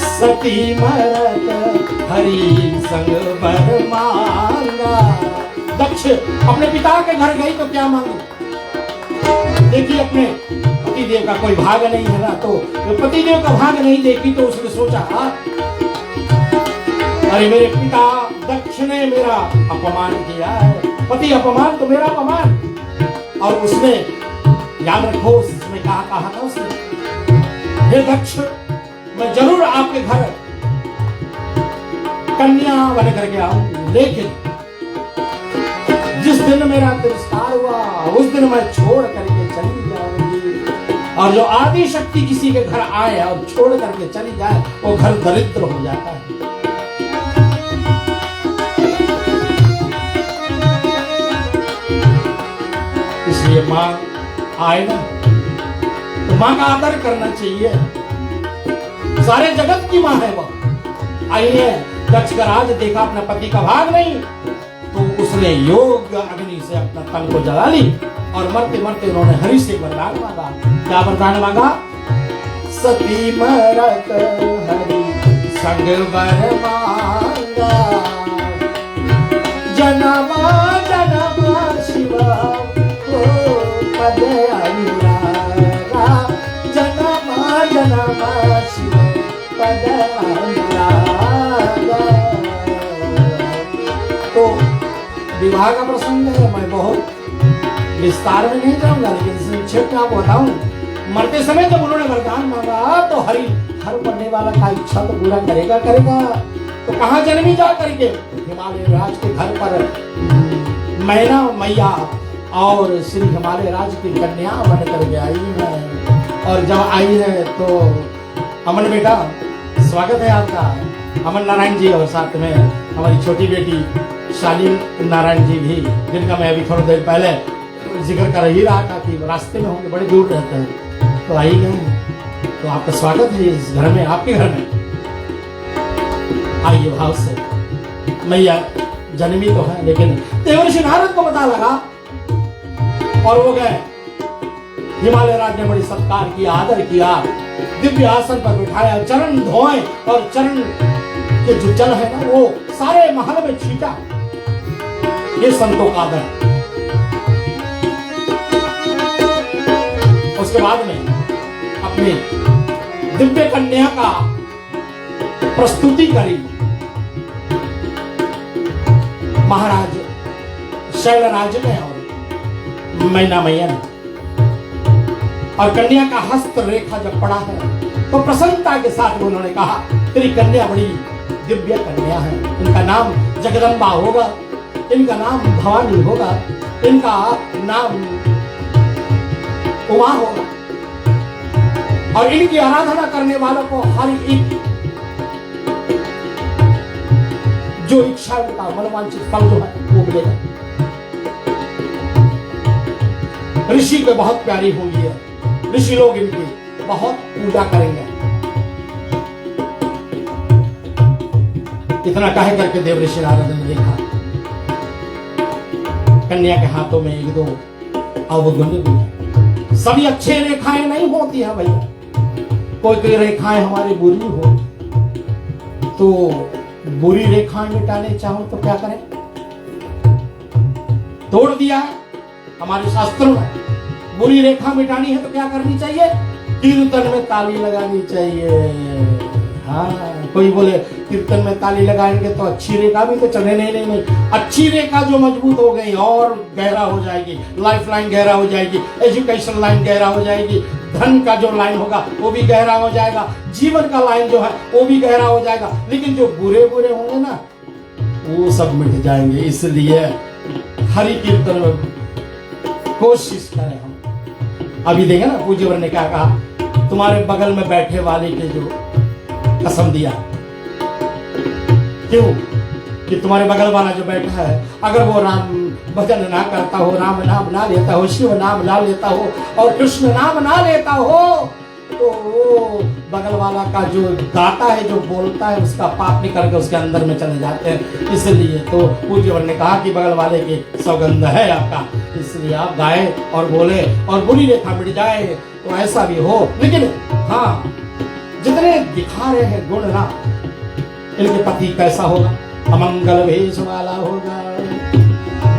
सती मरत हरि संग बर मांगा। दक्ष अपने पिता के घर गई तो क्या मांगी? देखिए अपने पतिदेव का कोई भाग नहीं है ना, तो पतिदेव का भाग नहीं देखी तो उसने सोचा अरे मेरे पिता दक्ष ने मेरा अपमान किया है, पति अपमान तो मेरा अपमान। और उसने याद रखो उसमें कहा था उसने, हे दक्ष मैं जरूर आपके घर कन्या बन करके आऊंगी, लेकिन जिस दिन मेरा तिरस्कार हुआ उस दिन मैं छोड़ करके चली जाऊंगी। और जो आदि शक्ति किसी के घर आए और छोड़ करके चली जाए वो घर दरिद्र हो जाता है। इसलिए माँ आए ना तो माँ का आदर करना चाहिए। सारे जगत की माँ है वह। आई है दक्ष का राज देखा, अपने पति का भाग नहीं, तो उसने योग अग्नि से अपना तन को जला ली और मरते मरते उन्होंने हरि से वरदान मांगा। क्या वरदान मांगा? सती मरत हरि संग वर मांगा, जनमा जनमा शिव को पद अनुरागा, जनमा जनमा शिव पद अनुरागा। तो विवाह का प्रसंग है, मैं बहुत विस्तार में नहीं जाऊंगा, लेकिन संक्षेप में आपको बताऊं। मरते समय जब उन्होंने वरदान मांगा तो हरि हर मरने वाला का इच्छा तो पूरा करेगा। तो कहाँ जन्मी जा करके? हिमालय राज के घर पर मैना मैया और श्री हिमालय राज की कन्या बन करके आई है। और जब आई है तो अमन बेटा स्वागत है आपका, अमन नारायण जी, और साथ में हमारी छोटी बेटी शालीन नारायण जी भी, जिनका मैं अभी थोड़ी देर पहले जिक्र कर ही रहा था कि रास्ते में होंगे, बड़े दूर रहते हैं, तो आई गए। तो आपका स्वागत है इस घर में, आपके घर में। आइए भाव से। मैया जन्मी तो है, लेकिन देवर्षि नारद को पता लगा और वो गए। हिमालय राज ने बड़ी सत्कार किया, आदर किया, दिव्य आसन पर बिठाया, चरण धोए और चरण के जो जल है ना वो सारे महल में छीटा। ये संतों का आदर। उसके बाद में अपनी दिव्य कन्या का प्रस्तुति करी महाराज शैलराज ने और मैना मैया ने। और कन्या का हस्त रेखा जब पड़ा है तो प्रसन्नता के साथ उन्होंने कहा तेरी कन्या बड़ी दिव्य कन्या है, इनका नाम जगदम्बा होगा, इनका नाम भवानी होगा, इनका नाम उमा होगा। और इनकी आराधना करने वालों को हर एक जो इच्छा उनका मनोवांछित फल जो है वो मिलेगा। ऋषि को बहुत प्यारी होगी है, ऋषि लोग इनकी बहुत पूजा करेंगे। इतना कहे करके देव ऋषि नारद ने देखा कन्या के हाथों में एक दो अवगुण भी है। सभी अच्छे रेखाएं नहीं होती हैं भैया, कोई कोई रेखाएं हमारी बुरी हो, तो बुरी रेखाएं मिटाने चाहो तो क्या करें? तोड़ दिया है हमारे शास्त्रों में। बुरी रेखा मिटानी है तो क्या करनी चाहिए? कीर्तन में ताली लगानी चाहिए। हाँ, कोई बोले कीर्तन में ताली लगाएंगे तो अच्छी रेखा भी तो चले। नहीं, अच्छी रेखा जो मजबूत हो गई और गहरा हो जाएगी, लाइफ लाइन गहरा हो जाएगी, एजुकेशन लाइन गहरा हो जाएगी, धन का जो लाइन होगा वो भी गहरा हो जाएगा, जीवन का लाइन जो है वो भी गहरा हो जाएगा। लेकिन जो बुरे बुरे होंगे ना वो सब मिट जाएंगे। इसलिए हरि कीर्तन में कोशिश करें हम। अभी देखें ना पूज्यवर ने क्या कहा, तुम्हारे बगल में बैठे वाले के जो कसम दिया, क्यों कि तुम्हारे बगल वाला जो बैठा है अगर वो राम भजन ना करता हो, राम नाम ना लेता हो, शिव नाम ना लेता हो और कृष्ण नाम ना लेता हो, तो बगल वाला का जो गाता है, जो बोलता है, उसका पाप निकल के उसके अंदर में चले जाते हैं। इसलिए तो पूज्यवर ने कहा कि बगल वाले की सौगंध है आपका, इसलिए आप गाए और बोले और बुरी रेखा मिट जाए तो ऐसा भी हो। लेकिन हाँ, जितने दिखा रहे हैं गुण ना, इनके पति कैसा होगा? अमंगल भेष वाला होगा,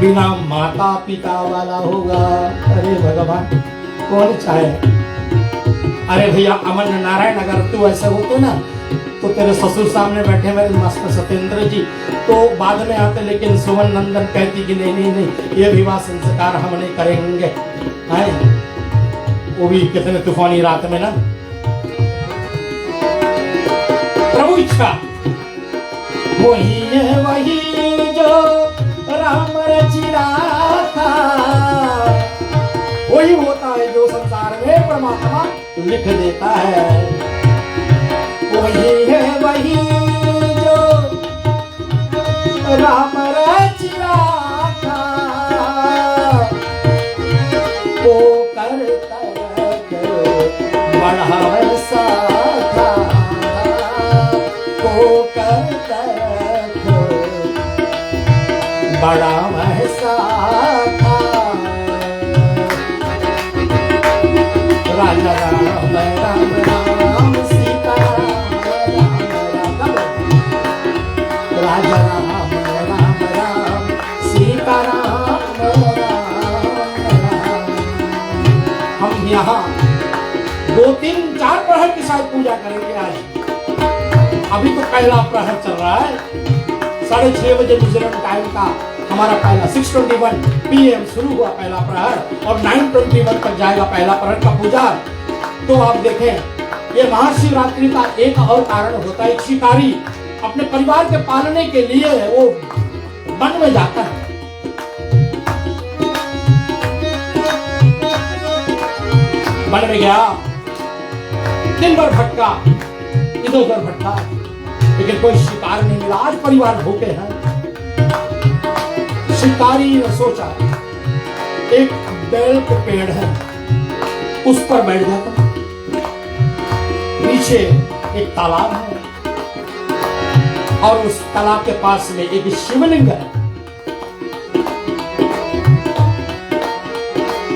बिना माता पिता वाला होगा। अरे भगवान, कौन चाहे अरे भैया अमन नारायण, अगर तू ऐसे होते ना तो तेरे ससुर सामने बैठे मेरे मास्टर सत्येंद्र जी तो बाद में आते, लेकिन सुमन नंदन कहती कि नहीं नहीं नहीं, ये विवाह संस्कार हम नहीं करेंगे। वो भी कितने तूफानी रात में ना। प्रभु इच्छा वही है, वही जो राम रचिरा था, वही होता है जो संसार में परमात्मा लिख देता है। वही है, वही जो राम रचिरा था, वो कर बढ़ावे साथा, वो कर बढ़ावे साथा। राजा राम राम राम सीता राम राम, राजा राम राम राम सीता राम राम। हम यहाँ 2, 3, 4 प्रहर की शायद पूजा करेंगे आज। अभी तो पहला प्रहर चल रहा है, 6:30 बजे न्यूजीलैंड टाइम का हमारा पहला 6:21 PM शुरू हुआ पहला प्रहर और 9:21 तक जाएगा पहला प्रहर का पूजा। तो आप देखें, ये महाशिवरात्रि का एक और कारण होता है, एक शिकारी अपने परिवार के पालने के लिए वो वन में जाता है। वन में गया, दिन भर भटका, इधर उधर भटका, लेकिन कोई शिकार नहीं मिला। आज परिवार भूखे हैं। शिकारी ने सोचा एक बेल के पेड़ है, उस पर बैठ जाता, नीचे एक तालाब है और उस तालाब के पास में एक शिवलिंग है।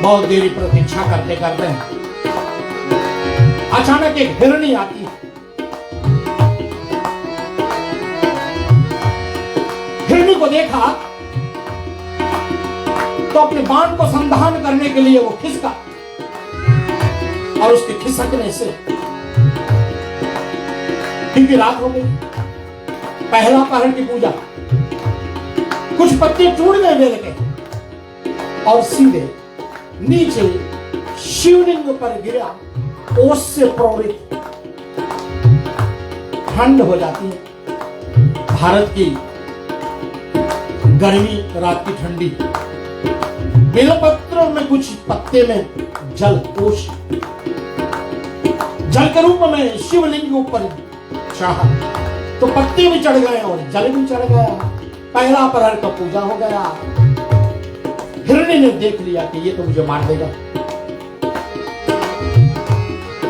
बहुत देरी प्रतीक्षा करते करते अचानक एक हिरनी आती है। हिरनी को देखा तो अपने बाण को संधान करने के लिए वो खिसका और उसके खिसकने से क्योंकि रात हो गई, पहला पहर की पूजा, कुछ पत्ते टूट गए बेल के और सीधे नीचे शिवलिंग पर गिरा। ओस से प्रेरित ठंड हो जाती है। भारत की गर्मी, रात की ठंडी, बेलपत्रों में कुछ पत्ते में जल, ओश जल के रूप में शिवलिंग के ऊपर चढ़ा तो पत्ते भी चढ़ गए और जल भी चढ़ गया। पहला प्रहर का पूजा हो गया। हिरणी ने देख लिया कि ये तो मुझे मार देगा।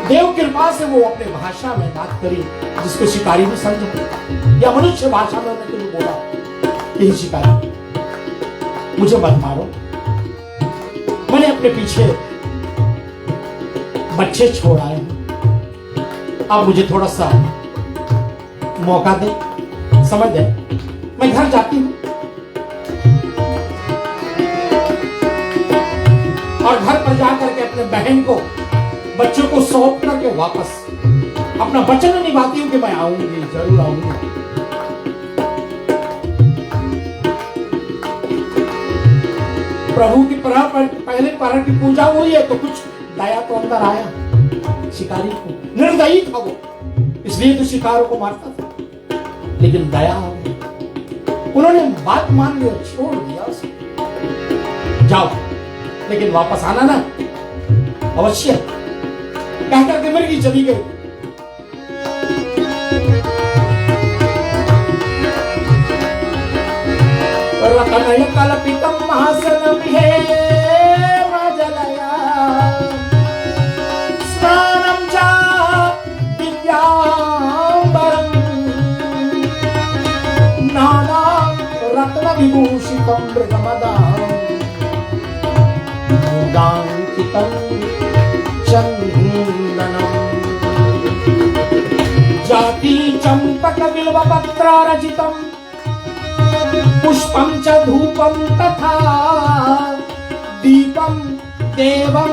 देव कृपा से वो अपने भाषा में बात करी जिसको शिकारी भी समझा, या मनुष्य भाषा में उन्होंने तो बोला, यही शिकारी, मुझे मत मारो, मैंने अपने पीछे बच्चे छोड़ आए हैं, आप मुझे थोड़ा सा मौका दे, समझ दे, मैं घर जाती हूं। और घर पर जाकर के अपने बहन को, बच्चों को सौंप करके वापस अपना वचन निभाती हूं कि मैं आऊंगी, जरूर आऊंगी। प्रभु की पहले प्रहर की पूजा हुई है तो कुछ दया तो अंदर आया शिकारी को। निर्दयी था वो, इसलिए तो शिकारों को मारता था, लेकिन दया आ गई। उन्होंने बात मान लिया, छोड़ दिया उसे, जाओ लेकिन वापस आना ना अवश्य, कहकर के मिर्गी चली गई। रतनय कल्पितम महासनम हे मजलया स्नानं च दिव्यांबरं नाना रत्न विभूषितं मृगमदां मूगांकितं चन्दनं जाति चंपक बिल्वपत्रारचितं पुष्पं च धूपं तथा दीपं देवं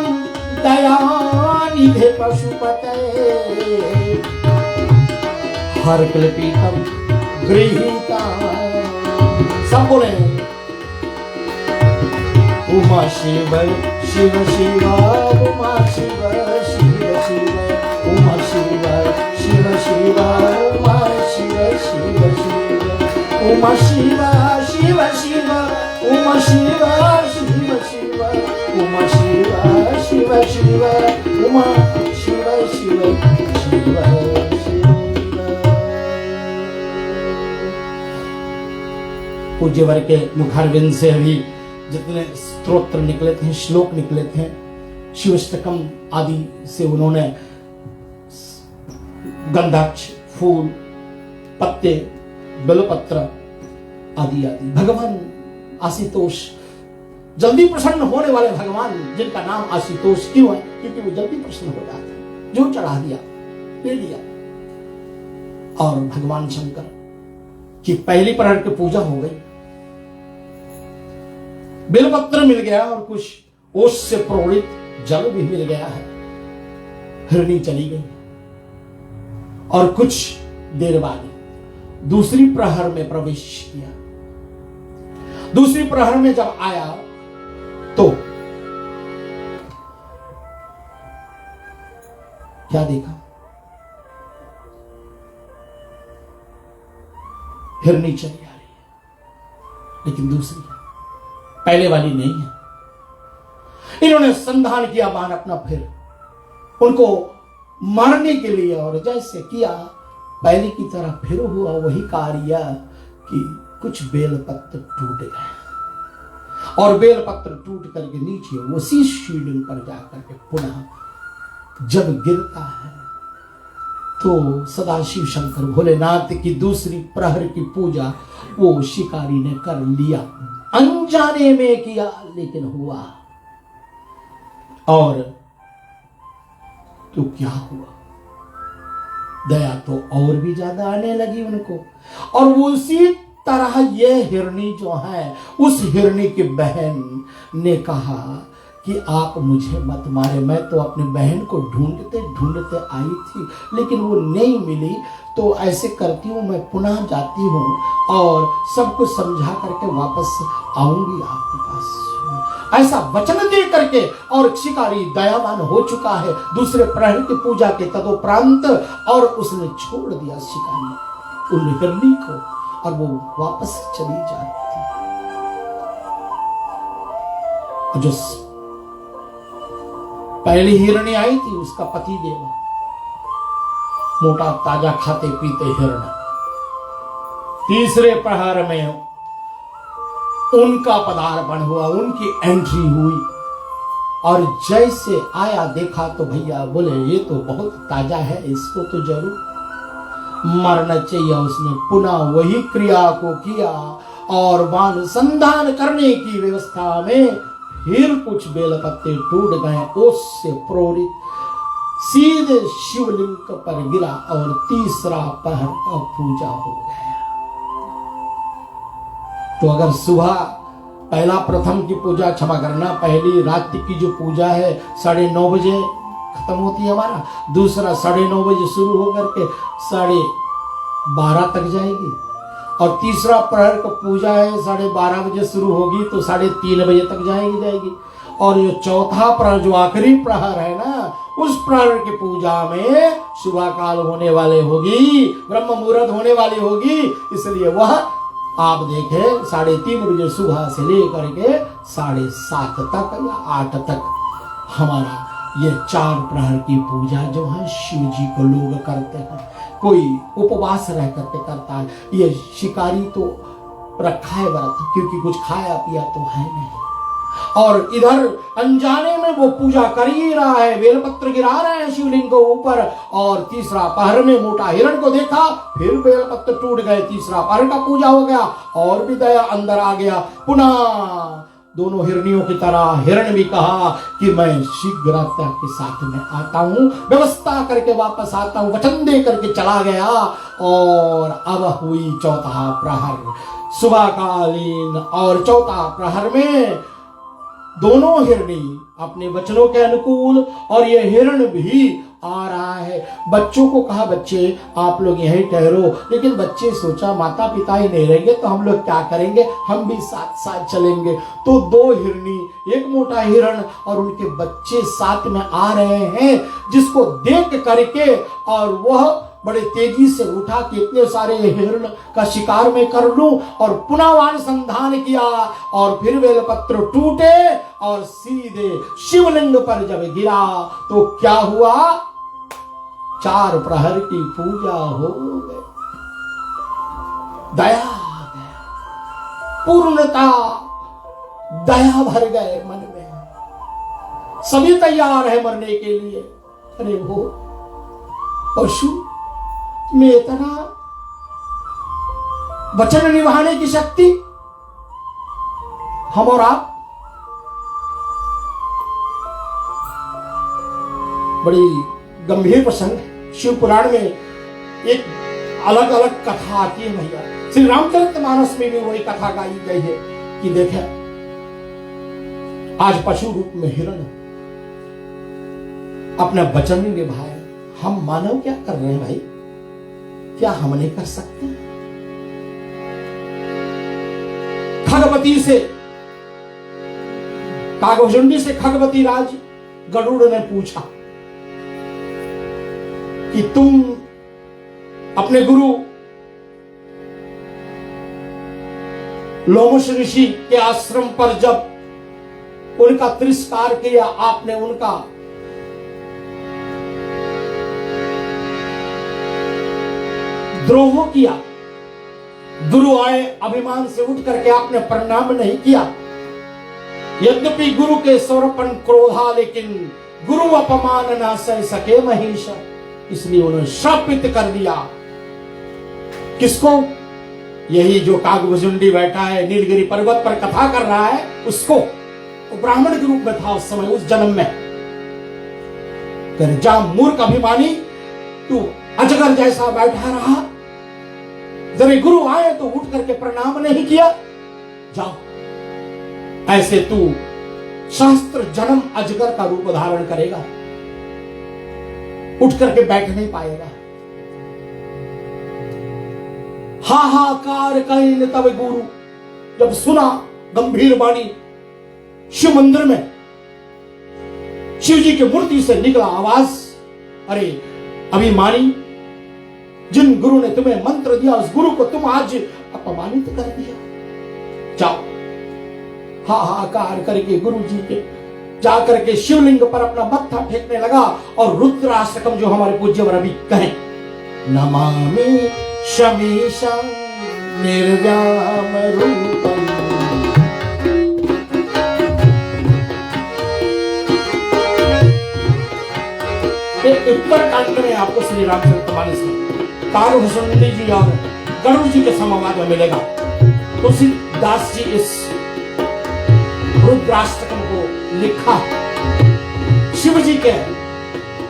दयानिधि सीधे पशुपते हर कल्पितम गृहीता। सब बोले उमा शिव शिव शिव उमा शिव शिव शिव उमा शिव शिव शिव उमा शिव शिव शिव उमा शिव शिव शिव उमा शिव शिव शिव उमा शिव शिव शिव उमा शिव शिव शिव शिव। पूज्य वर के मुखारविंद से अभी जितने स्तोत्र निकले थे, श्लोक निकले थे, शिवाष्टकम आदि से उन्होंने गंधाक्ष, फूल, पत्ते, बेलपत्र आदि आदि भगवान आशुतोष, जल्दी प्रसन्न होने वाले भगवान जिनका नाम आशुतोष क्यों है? क्योंकि वो जल्दी प्रसन्न हो जाते हैं। जो चढ़ा दिया ले लिया। और भगवान शंकर की पहली प्रहर की पूजा हो गई, बेलपत्र मिल गया और कुछ ओस से प्रोड़ित जल भी मिल गया है। हिरणी चली गई और कुछ देर बाद दूसरी प्रहर में प्रवेश किया। दूसरी प्रहर में जब आया तो क्या देखा? हिरणी चली आ रही है, लेकिन दूसरी है, पहले वाली नहीं है। इन्होंने संधान किया बाण अपना, फिर उनको मारने के लिए, और जैसे किया पहले की तरह फिर हुआ वही कार्य कि कुछ बेलपत्र टूट गए और बेलपत्र टूट करके नीचे उसी शिवलिंग पर जाकर के पुनः जब गिरता है तो सदाशिव शंकर भोलेनाथ की दूसरी प्रहर की पूजा वो शिकारी ने कर लिया। अनजाने में किया लेकिन हुआ। और तो क्या हुआ? दया तो और भी ज्यादा आने लगी उनको। और वो उसी तरह ये हिरणी जो है, उस हिरणी की बहन ने कहा कि आप मुझे मत मारे, मैं तो अपनी बहन को ढूंढते ढूंढते आई थी लेकिन वो नहीं मिली, तो ऐसे करती हूँ मैं पुनः जाती हूँ और सब कुछ समझा करके वापस आऊंगी आपके पास। ऐसा वचन दे करके, और शिकारी दयावान हो चुका है दूसरे प्रहर की पूजा के तदोपरांत, और उसने छोड़ दिया शिकारी उन हिरणी को और वो वापस चली जाती। जो पहली हिरणी आई थी उसका पति देव मोटा ताजा खाते पीते हिरण, तीसरे प्रहर में उनका पदार्पण हुआ, उनकी एंट्री हुई। और जैसे आया देखा तो भैया बोले ये तो बहुत ताजा है, इसको तो जरूर मारना चाहिए। उसने पुनः वही क्रिया को किया और बाण संधान करने की व्यवस्था में फिर कुछ बेलपत्ते टूट गए, उससे प्रोरित सीधे शिवलिंग पर गिरा और तीसरा पहर का पूजा हो गया। तो अगर सुबह पहला प्रथम की पूजा, क्षमा करना, पहली रात्रि की जो पूजा है 9:30 बजे खत्म होती है हमारा, दूसरा 9:30 बजे शुरू होकर के 12:30 तक जाएगी, और तीसरा प्रहर का पूजा है 12:30 बजे शुरू होगी तो 3:30 बजे तक जाएगी। और जो चौथा प्रहर जो आखिरी प्रहर है ना, उस प्रहर की पूजा में सुबह काल होने वाले होगी, ब्रह्म मुहूर्त होने वाली होगी, इसलिए वह आप देखें 3:30 बजे सुबह से लेकर के 7:30 तक या 8 तक हमारा ये 4 प्रहर की पूजा जो है शिव जी को लोग करते हैं। कोई उपवास रह करके करता है, ये शिकारी तो रखा है व्रत, क्योंकि कुछ खाया पिया तो है नहीं, और इधर अनजाने में वो पूजा कर ही रहा है, बेलपत्र गिरा रहे हैं शिवलिंग को ऊपर। और तीसरा पहर में मोटा हिरण को देखा, फिर बेलपत्र टूट गए, तीसरा पहर का पूजा हो गया और भी दया अंदर आ गया। पुनः दोनों हिरणियों की तरह हिरण भी कहा कि मैं शीघ्रता के साथ में आता हूं, व्यवस्था करके वापस आता हूं, वचन दे करके चला गया। और अब हुई चौथा प्रहर सुबह कालीन, और चौथा प्रहर में दोनों हिरणी अपने बच्चों के अनुकूल, और ये हिरण भी आ रहा है। बच्चों को कहा बच्चे आप लोग यहीं ठहरो, लेकिन बच्चे सोचा माता पिता ही नहीं रहेंगे तो हम लोग क्या करेंगे, हम भी साथ साथ चलेंगे। तो दो हिरणी, एक मोटा हिरण और उनके बच्चे साथ में आ रहे हैं, जिसको देख करके और वह बड़े तेजी से उठा कि इतने सारे हिरण का शिकार में कर लूं, और पुनः अनुसंधान किया, और फिर बेलपत्र टूटे और सीधे शिवलिंग पर जब गिरा तो क्या हुआ, 4 प्रहर की पूजा हो गई। दया आ गया, पूर्णता, दया भर गए मन में, सभी तैयार है मरने के लिए। अरे वो पशु में इतना वचन निभाने की शक्ति, हम और आप, बड़ी गंभीर प्रसंग। शिव पुराण में एक अलग अलग कथा आती है भैया। श्री रामचरितमानस में भी वही कथा गाई गई है कि देखे आज पशु रूप में हिरण अपना वचन निभाए। हम मानव क्या कर रहे हैं भाई, क्या हम नहीं कर सकते? खगवती से, कागभुजुंडी से खगवती राज गरुड़ ने पूछा कि तुम अपने गुरु लोमश ऋषि के आश्रम पर जब उनका तिरस्कार किया, आपने उनका द्रोह किया, गुरु आए अभिमान से उठ करके आपने प्रणाम नहीं किया। यद्यपि गुरु के सौरपन क्रोधा, लेकिन गुरु अपमान ना सह सके महेश, इसलिए उन्होंने शापित कर दिया। किसको? यही जो कागभुजुंडी बैठा है नीलगिरी पर्वत पर कथा कर रहा है, उसको। वो ब्राह्मण के रूप में था उस समय, उस जन्म में। जा मूर्ख अभिमानी, तू अजगर जैसा बैठा रहा, जब गुरु आए तो उठ करके प्रणाम नहीं किया। जाओ, ऐसे तू शास्त्र जन्म अजगर का रूप धारण करेगा, उठ करके बैठ नहीं पाएगा। हाहाकार कहीं तब गुरु जब सुना गंभीर वाणी, शिव मंदिर में शिव जी की मूर्ति से निकला आवाज, अरे अभिमानी, जिन गुरु ने तुम्हें मंत्र दिया उस गुरु को तुम आज अपमानित कर दिया। जाओ। हाहाकार करके गुरु जी के जाकर के शिवलिंग पर अपना मत्था फेंकने लगा और रुद्राष्टकम जो हमारे पूज्य रवि कहें, नमामि शमीशं निर्व्याम रूपम, उत्तरकांड में आपको श्री रामचरितमानस में कागभुजुंडी जी और गरुड़ जी के संवाद में मिलेगा। तुलसीदास जी इस रुद्राष्टकम को लिखा शिव जी के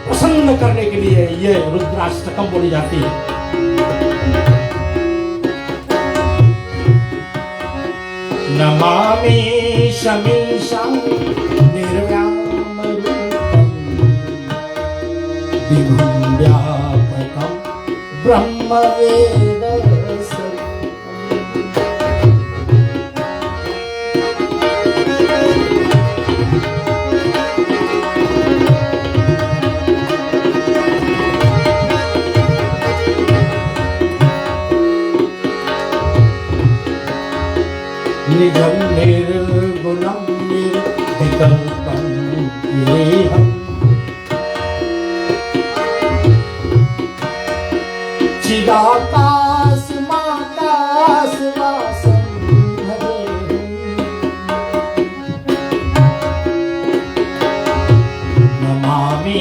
प्रसन्न करने के लिए, यह रुद्राष्टकम बोली जाती है। नमामि शमीशं निर्व्याम रूपम, विभुं व्यापकं ब्रह्म वेद निजं निर्गुणं निर्विकल्पं गिरेहम्, चिदाकाशमाकाशवासं भजेऽहम्, नमामि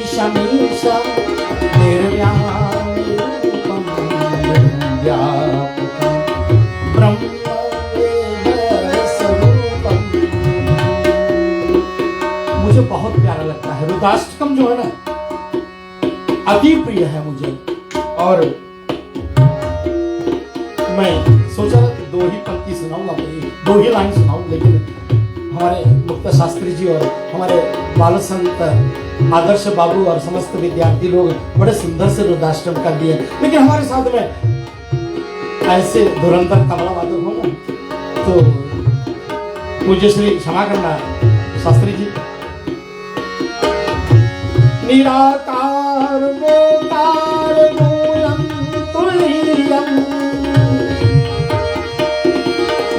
शमीशं निर्व्याम रूपं, व्यापकं ब्रह्म बहुत प्यारा लगता है। रुद्राष्टकम जो है ना, अति प्रिय है मुझे। और मैं सोचा 2 ही पंक्ति सुनाऊंगा, 2 ही लाइन सुनाऊं, लेकिन हमारे मुक्त शास्त्री जी और हमारे बाल संत आदर्श बाबू और समस्त विद्यार्थी लोग बड़े सुंदर से रुद्राष्टक कर दिए, लेकिन हमारे साथ में ऐसे धुरंधर तबला वादक हो ना, तो मुझे श्री क्षमा करना शास्त्री जी। निराकार मोकार मूलम तुल्यम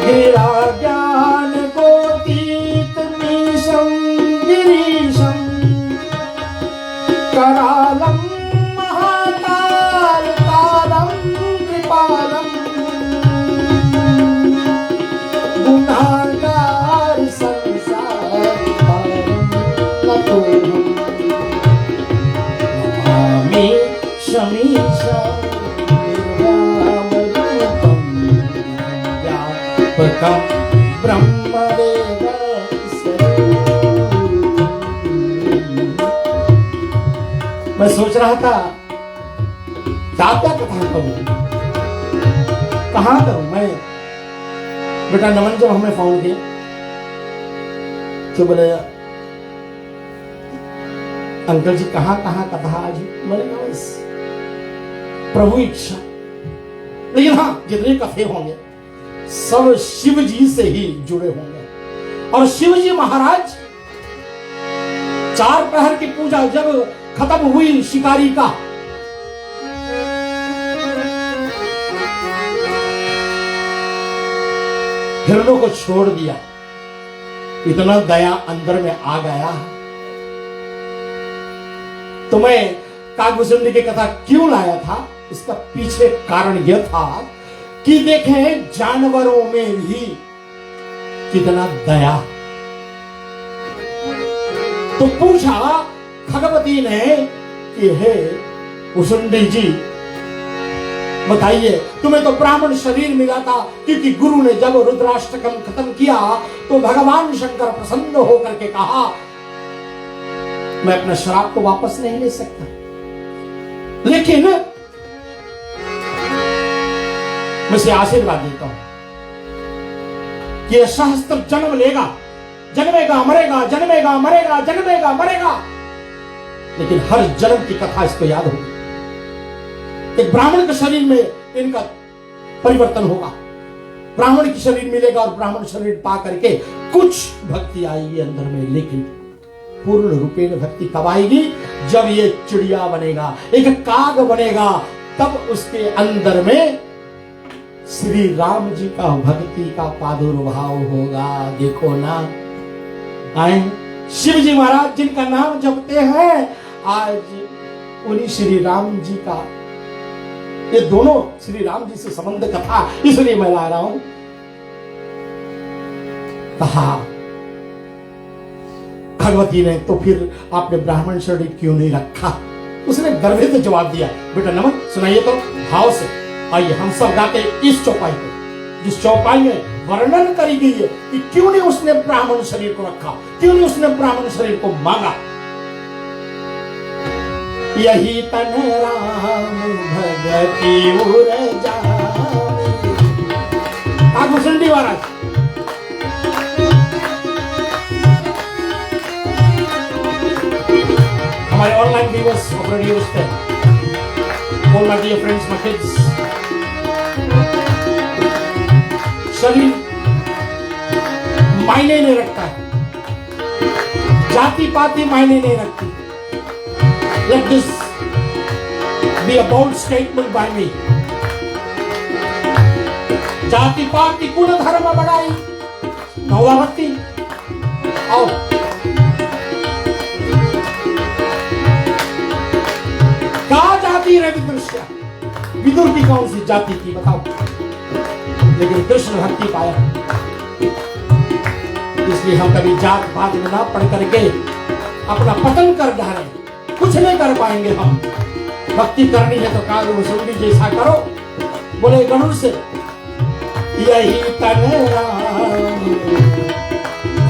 गिरा ज्ञान गोतीत मीशं गिरीशं करालम महाकाल कालम कृपालम गुणागार संसार नमामि शमीशं निर्वामरूपं व्यापकं ब्रह्मदेव मैं सोच रहा था क्या क्या कथा करूं, कहां करूं मैं। बेटा नमन जब हमें फोन किया तो बोले अंकल जी कहां कहां कथा आज। मैंने कहा बस प्रभु इच्छा, लेकिन हाँ जितने कथे होंगे सब शिव जी से ही जुड़े होंगे। और शिव जी महाराज 4 प्रहर की पूजा जब खत्म हुई शिकारी का, हिरणों को छोड़ दिया, इतना दया अंदर में आ गया। तो मैं कागभूषुंडी की कथा क्यों लाया था, इसका पीछे कारण यह था कि देखें जानवरों में भी कितना दया। तो पूछा भगवती ने कि हे भूषुंडी जी बताइए, तुम्हें तो ब्राह्मण शरीर मिला था, क्योंकि गुरु ने जब रुद्राष्टकम खत्म किया तो भगवान शंकर प्रसन्न होकर के कहा मैं अपना श्राप को वापस नहीं ले सकता, लेकिन मैं इसे आशीर्वाद देता हूं कि यह सहस्त्र जन्म लेगा, जन्मेगा मरेगा, जन्मेगा मरेगा, जन्मेगा मरेगा, लेकिन हर जन्म की कथा इसको याद होगी। एक ब्राह्मण के शरीर में इनका परिवर्तन होगा, ब्राह्मण की शरीर मिलेगा और ब्राह्मण शरीर पा करके कुछ भक्ति आएगी अंदर में, लेकिन पूर्ण रूपेण भक्ति कब आएगी, जब ये चिड़िया बनेगा, एक काग बनेगा, तब उसके अंदर में श्री राम जी का भक्ति का प्रादुर्भाव होगा। देखो ना, आए शिव जी महाराज जिनका नाम जपते हैं, आज उन्हीं श्री राम जी का, ये दोनों श्री राम जी से संबंध कथा इसलिए मैं ला रहा हूं। कहा भगवती ने तो फिर आपने ब्राह्मण शरीर क्यों नहीं रखा, उसने गर्भित जवाब दिया, बेटा नमन सुनाइए तो भाव से। आइए हम सब गाते इस चौपाई को, जिस चौपाई में वर्णन करी गई है कि क्यों नहीं उसने ब्राह्मण शरीर को रखा, क्यों नहीं उसने ब्राह्मण शरीर को मांगा। यही तन राम भगति उर जावे। कागभूषुंडी महाराज हमारे online viewers of radio station, all my dear friends, my kids, शरीर मायने नहीं रखता है, जाति पाति मायने नहीं रखती। Let this be a bold statement by me. जाति पाति कुल धर्म बढ़ाई नौवा भक्ति। आओ क्या जाति है विदुर? विदुर की कौन सी जाति थी बताओ, लेकिन कृष्ण भक्ति पाया। इसलिए हम कभी जात पात में ना पढ़ करके अपना पतन कर डालें, कुछ नहीं कर पाएंगे हम। भक्ति करनी है तो कागभूषुंडी जैसा करो, बोले गरुड़ से यही तन राम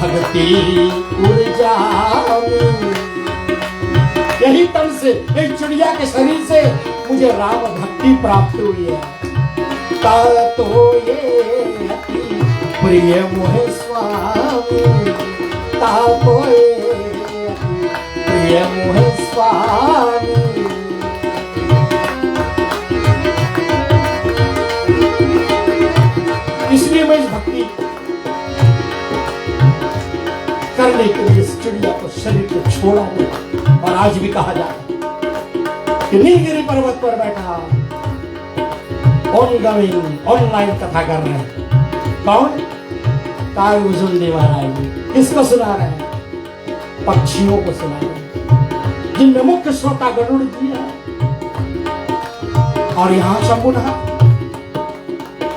भक्ति ऊर्जा, यही तन से, एक चिड़िया के शरीर से मुझे राम भक्ति प्राप्त हुई है। तो ये प्रिय मोहे स्वामी तापोए प्रिय मोह स्वामी। इसलिए मैं इस भक्ति करने के लिए इस चिड़िया को शरीर को छोड़ा नहीं। और आज भी कहा जाता है कि नीलगिरी पर्वत पर बैठा ऑनलाइन कथा कर रहे हैं। कौन? कागुजुल देवाराय। किसको सुना रहे हैं? पक्षियों को सुना रहे हैं, जिनमें मुख्य श्रोता गरुड़ जी है। और यहां शंभुनाथ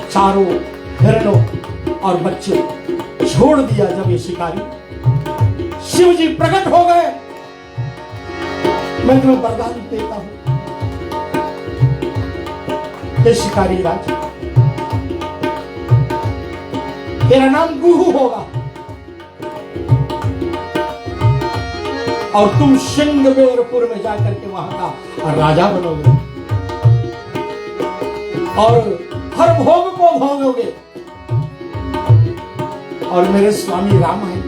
चारों हिरणों और बच्चे छोड़ दिया। जब ये शिकारी शिव जी प्रकट हो गए, मैं तुम्हें वरदान देता हूं, हे शिकारी राज, तेरा नाम गुहू होगा और तुम श्रृंगवेरपुर में जाकर के वहां का राजा बनोगे और हर भोग को भोगोगे। और मेरे स्वामी राम है,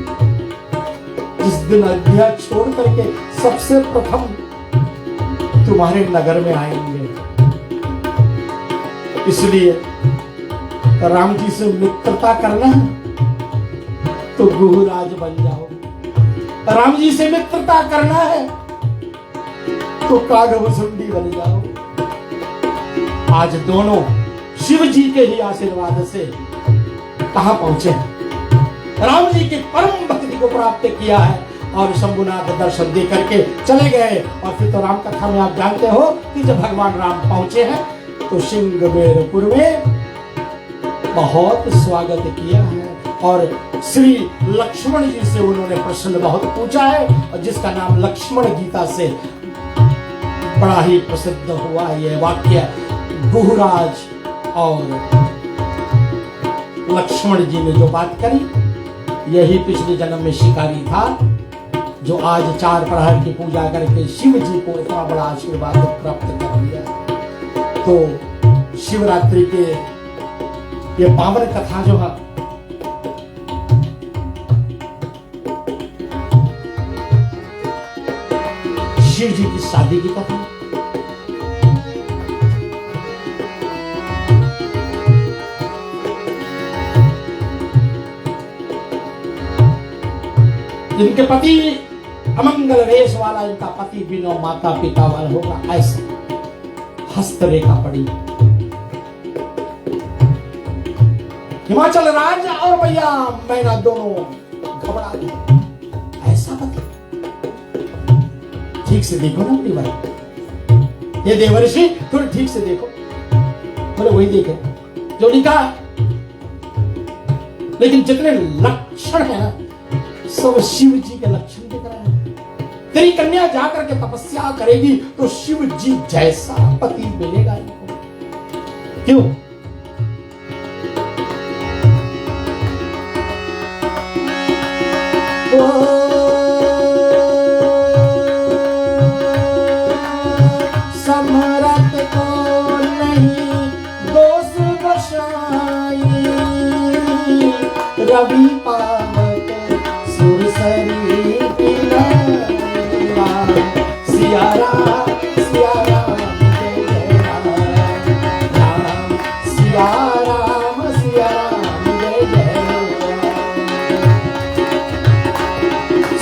जिस दिन अयोध्या छोड़ करके सबसे प्रथम तुम्हारे नगर में आएंगे, इसलिए राम जी से मित्रता करना है तो गुहराज बन जाओ। राम जी से मित्रता करना है तो कागभुसुंडी बन जाओ। आज दोनों शिव जी के ही आशीर्वाद से कहां पहुंचे हैं? राम जी की परम भक्ति को प्राप्त किया है और शंभुनाथ दर्शन दे करके चले गए। और फिर तो राम कथा में आप जानते हो कि जब भगवान राम पहुंचे हैं तो श्रृंगवेरपुर में बहुत स्वागत किया है। और श्री लक्ष्मण जी से उन्होंने प्रश्न बहुत पूछा है, और जिसका नाम लक्ष्मण गीता से बड़ा ही प्रसिद्ध हुआ है यह वाक्य। गुहराज और लक्ष्मण जी ने जो बात करी, यही पिछले जन्म में शिकारी था जो आज 4 प्रहर की पूजा करके शिव जी को इतना बड़ा आशीर्वाद प्राप्त कर लिया। तो शिवरात्रि के ये पावन कथा जो है, शिव जी की शादी की कथा, जिनके पति अमंगल रेश वाला, इनका पति बिना माता पिता वाला होगा, ऐसा हस्तरेखा पड़ी। हिमाचल राज्य और भैया मैना दोनों घबरा गए। ऐसा पति, ठीक से देखो ना अपनी बात, ये देवर्षि थोड़ी ठीक से देखो। बोले वही देखे जो लिखा, लेकिन जितने लक्षण है ना सब शिव जी के लक्षण दिख रहे हैं। तेरी कन्या जाकर के तपस्या करेगी तो शिव जी जैसा पति मिलेगा इनको। क्यों? समरथ को नहीं दोष बसाई, रवि पावक सुरसरी पिला, सिया राम सिया राम जय जय राम, सिया राम जय जय राम।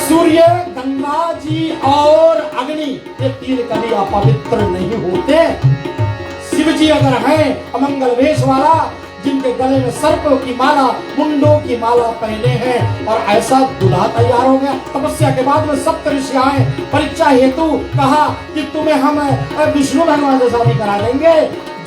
सूर्य, गंगा जी और अग्नि, ये 3 कभी अपवित्र नहीं होते। शिव जी अगर हैं अमंगल वेश वाला, जिनके गले में सर्पों की माला, मुंडों की माला पहने हैं, और ऐसा दूल्हा तैयार हो गया। तपस्या के बाद में सप्तऋषि आए परीक्षा हेतु, कहा कि तुम्हें हम विष्णु भगवान से शादी करा देंगे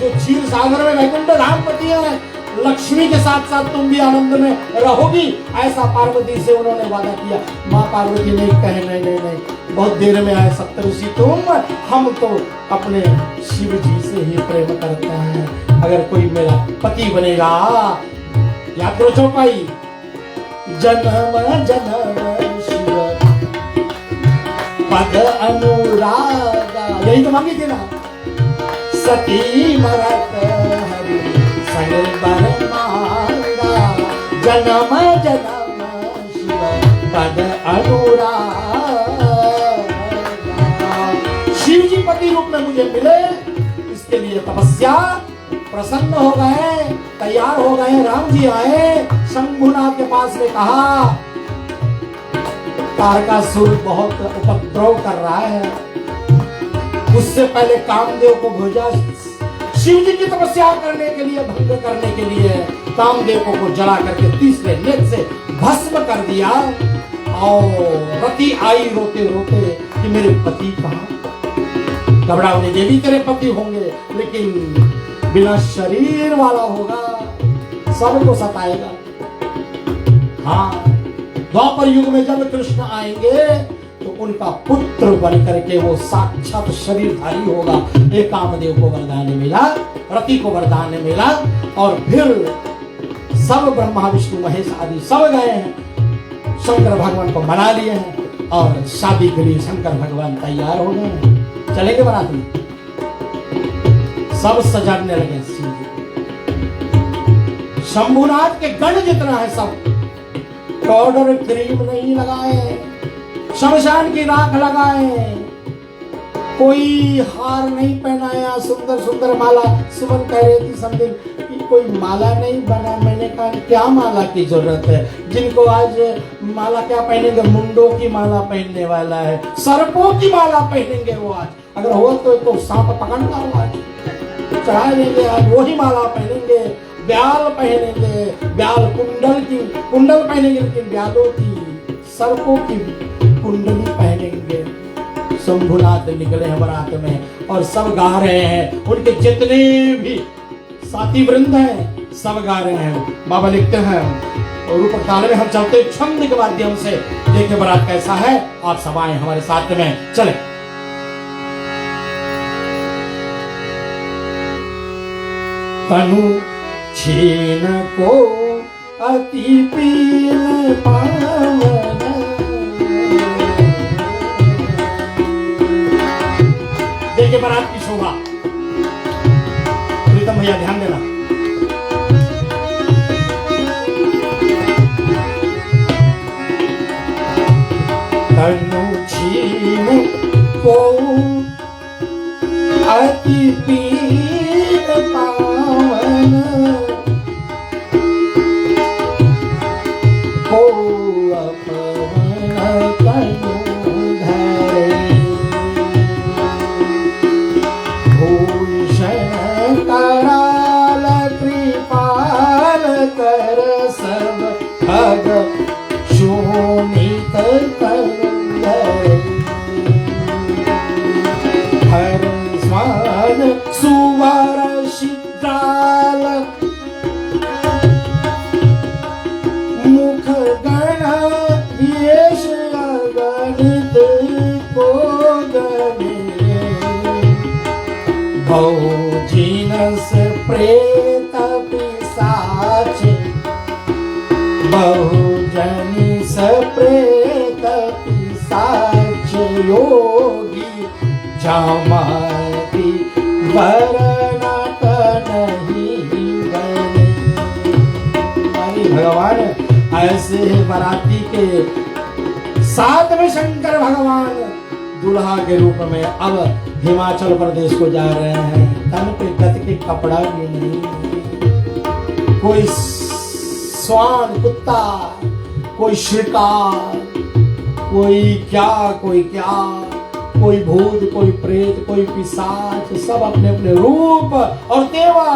जो क्षीर सागर में वैकुंठ धाम पति है, लक्ष्मी के साथ साथ तुम भी आनंद में रहोगी। ऐसा पार्वती से उन्होंने वादा किया। माँ पार्वती ने कहे नहीं नहीं नहीं, बहुत देर में आए सप्तऋषि तुम, हम तो अपने शिव जी से ही प्रेम करते हैं। अगर कोई मेरा पति बनेगा, याद करो चौपाई, जन्म जन्म शिव पद अनुरागा, यही तो मांगी थी ना। सती मरत हरि संग बर मांगा, जन्म जन्म शिव अनुराग। शिव जी पति रूप में मुझे मिले, इसके लिए तपस्या, प्रसन्न हो गए, तैयार हो गए। राम जी आए, शंभुनाथ के पास में कहा तारकासुर बहुत उपद्रव कर रहा है, उससे पहले कामदेव को भेजा। शिव जी की तपस्या करने के लिए, भंग करने के लिए कामदेव को जला करके तीसरे नेत्र से भस्म कर दिया। और रति आई रोते रोते कि मेरे पति कहाँ। घबराओ, ये भी तेरे पति होंगे, लेकिन बिना शरीर वाला होगा, सबको सताएगा। हाँ, द्वापर युग में जब कृष्ण आएंगे तो उनका पुत्र बन करके वो साक्षात शरीरधारी होगा। एक कामदेव को वरदान मिला, रति को वरदान मिला, और फिर सब ब्रह्मा विष्णु महेश आदि सब गए हैं, शंकर भगवान को मना लिए हैं, और शादी के लिए शंकर भगवान तैयार हो गए हैं। चलेंगे बारात में, सब सजाने लगे। शंभुनाथ के गण जितना है सब पाउडर क्रीम नहीं लगाए, शमशान की राख लगाए, कोई हार नहीं पहनाया, सुंदर सुंदर माला। सुमन कह रही थी समझे कि कोई माला नहीं बना। मैंने कहा क्या माला की जरूरत है, जिनको आज माला क्या पहनेंगे, मुंडों की माला पहनने वाला है, सर्पों की माला पहनेंगे वो आज। अगर हो तो सांप पकड़ना हो आज, चढ़ा लेंगे आज, वही माला पहनेंगे। ब्याल पहनेंगे, ब्याल कुंडल पहनेंगे, लेकिन ब्यालों की, सर्पों की कुंडली पहनेंगे। शंभुनाथ निकले हैं बारात में और सब गा रहे हैं, उनके जितने भी साथी वृंद हैं सब गा रहे हैं। बाबा लिखते हैं और ऊपर ताल में हम चलते छंद के माध्यम से देखे बारात कैसा है। आप सब आए हमारे साथ में, चले। तनु छीन को अति पीन पावन, देखिए बारात की शोभा। प्रीतम भैया ध्यान देना। तनु छीन को अति पीन पावन, को अपवन तनु धरे, भूषण कराल कृपाल कर सब खग शोणित तनु धरे, हर स्वान सुवर शिद्राल, मुख गण येश अगणित को गणे, बहु जिनस प्रेत पिशाच, बहु जनिस प्रेत पिशाच, योगी जामाती वरनट नहीं बने। अरे भगवान, ऐसे बाराती के साथ में शंकर भगवान दूल्हा के रूप में अब हिमाचल प्रदेश को जा रहे हैं। तन पे गत के कपड़ा भी नहीं, कोई स्वान कुत्ता, कोई शिकार, कोई क्या कोई भूत, कोई प्रेत, कोई पिशाच, सब अपने अपने रूप और तेवा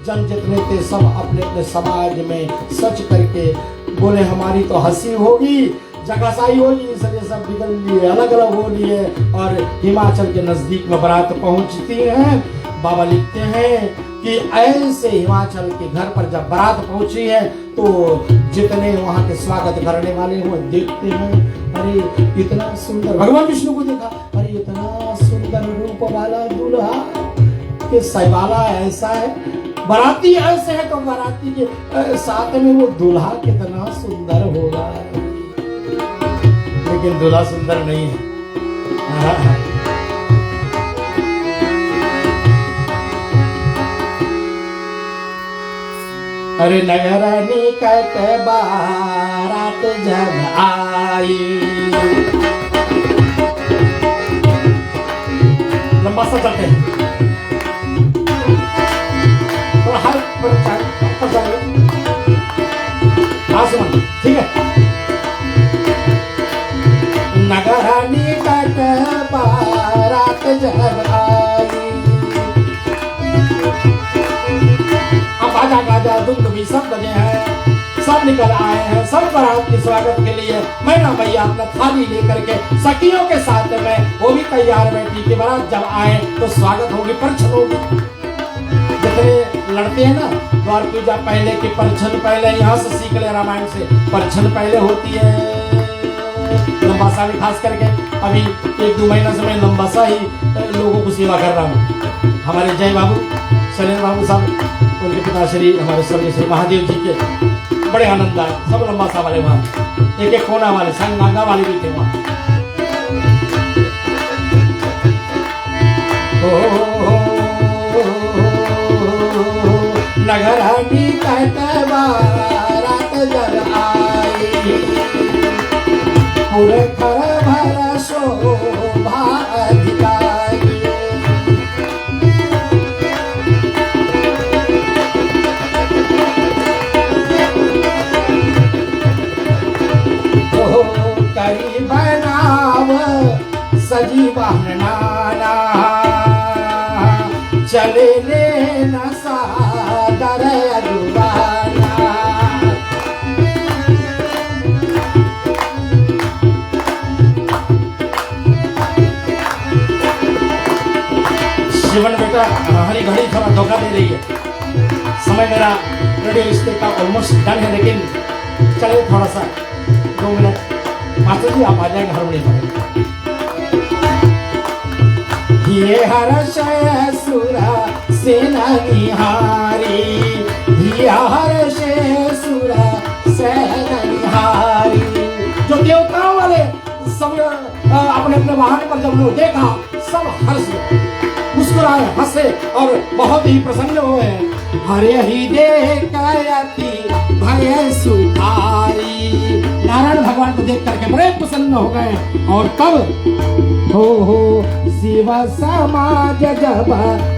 जन जितने थे सब अपने अपने समाज में सच करके बोले हमारी तो हंसी होगी, जगहसाई होगी, इसलिए सब निकल लिए, अलग अलग हो लिए और हिमाचल के नजदीक में बारात पहुंचती है। बाबा लिखते हैं कि ऐसे हिमाचल के घर पर जब बारात पहुंची है तो जितने वहां के स्वागत करने वाले हुए देखते हैं, अरे इतना सुंदर, भगवान विष्णु को देखा, अरे इतना सुंदर रूप वाला दूल्हा के सवाला ऐसा है, बाराती ऐसे है तो बाराती के साथ में वो दूल्हा कितना सुंदर होगा, लेकिन दूल्हा सुंदर नहीं है। अरे नगर निकट बारात जब आई। लंबा सा चलते हैं, थोड़ा हाथ पर जाइए, आसमान, ठीक है। नगर निकट बारात जब आई। अब बाजा गाजा दुम भी सब बजे हैं, सब निकल आए हैं, सब बारात के स्वागत के लिए मैना मैया अपना थाली लेकर के सखियों के साथ में वो भी तैयार बैठी कि बारात जब आए तो स्वागत होगी, परछन होगी। जितने लड़ते हैं ना द्वार पूजा पहले की परछन पहले, यहाँ से सीख ले रामायण से, परछन पहले होती है। लंबा सा भी खास करके अभी 1-2 महीना से मैं लंबा सा ही लोगों को सेवा कर रहा हूँ। हमारे जय बाबू शैलेंद्र बाबू साहब, उनके पिताश्री हमारे स्वर्गीय श्री महादेव जी के बड़े आनंद आए, सब लंबा सा वाले वहाँ, एक कोना वाले संगांगा वाले भी थे वहाँ। नगर निकट बारात जब आई। पुरखर भर शोभा अधिकारी। करी बनाव सजी बहनाना, चले ले न सादर अजुबाना। जीवन बेटा हरी घड़ी थोड़ा धोखा दे रही है, समय मेरा रेडियो रिश्ते का ऑलमोस्ट डन है, लेकिन चले थोड़ा सा 2 मिनट। मास्टर जी आप आ जाएंगे हारमोनियम पर। ये हर्ष सुरा सेना निहारी, ये हर्ष सुरा सेना निहारी। जो देवताओं वाले सब अपने अपने वाहन पर जब लोग देखा सब हर्ष मुस्कुराए, हंसे और बहुत ही प्रसन्न हुए। हरे ही देखती भय सुधारी। नारायण भगवान को देख करके बड़े प्रसन्न हो गए। और तब हो शिव समाज जब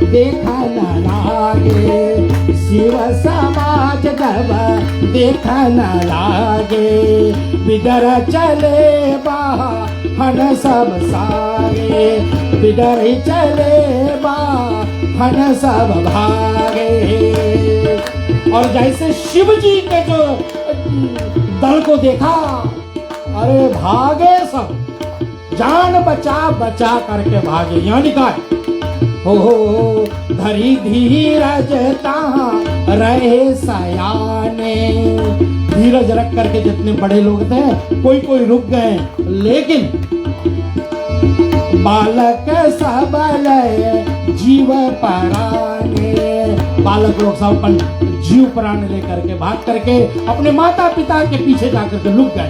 देखा न लागे, शिव समाज जब देखा न लागे। बिदर चले बाहन सब सागे, बिदर चले बाहन सब भागे। और जैसे शिव जी के जो दल को देखा, अरे भागे सब, जान बचा बचा करके भागे। यहाँ लिखा है हो धरी धीरज ताहाँ रहे सयाने। धीरज रख करके जितने बड़े लोग थे कोई कोई रुक गए, लेकिन बालक सब लय जीव पराने। बालक लोग सब अपन जीव प्राण लेकर के भाग करके अपने माता पिता के पीछे जाकर के लुक गए,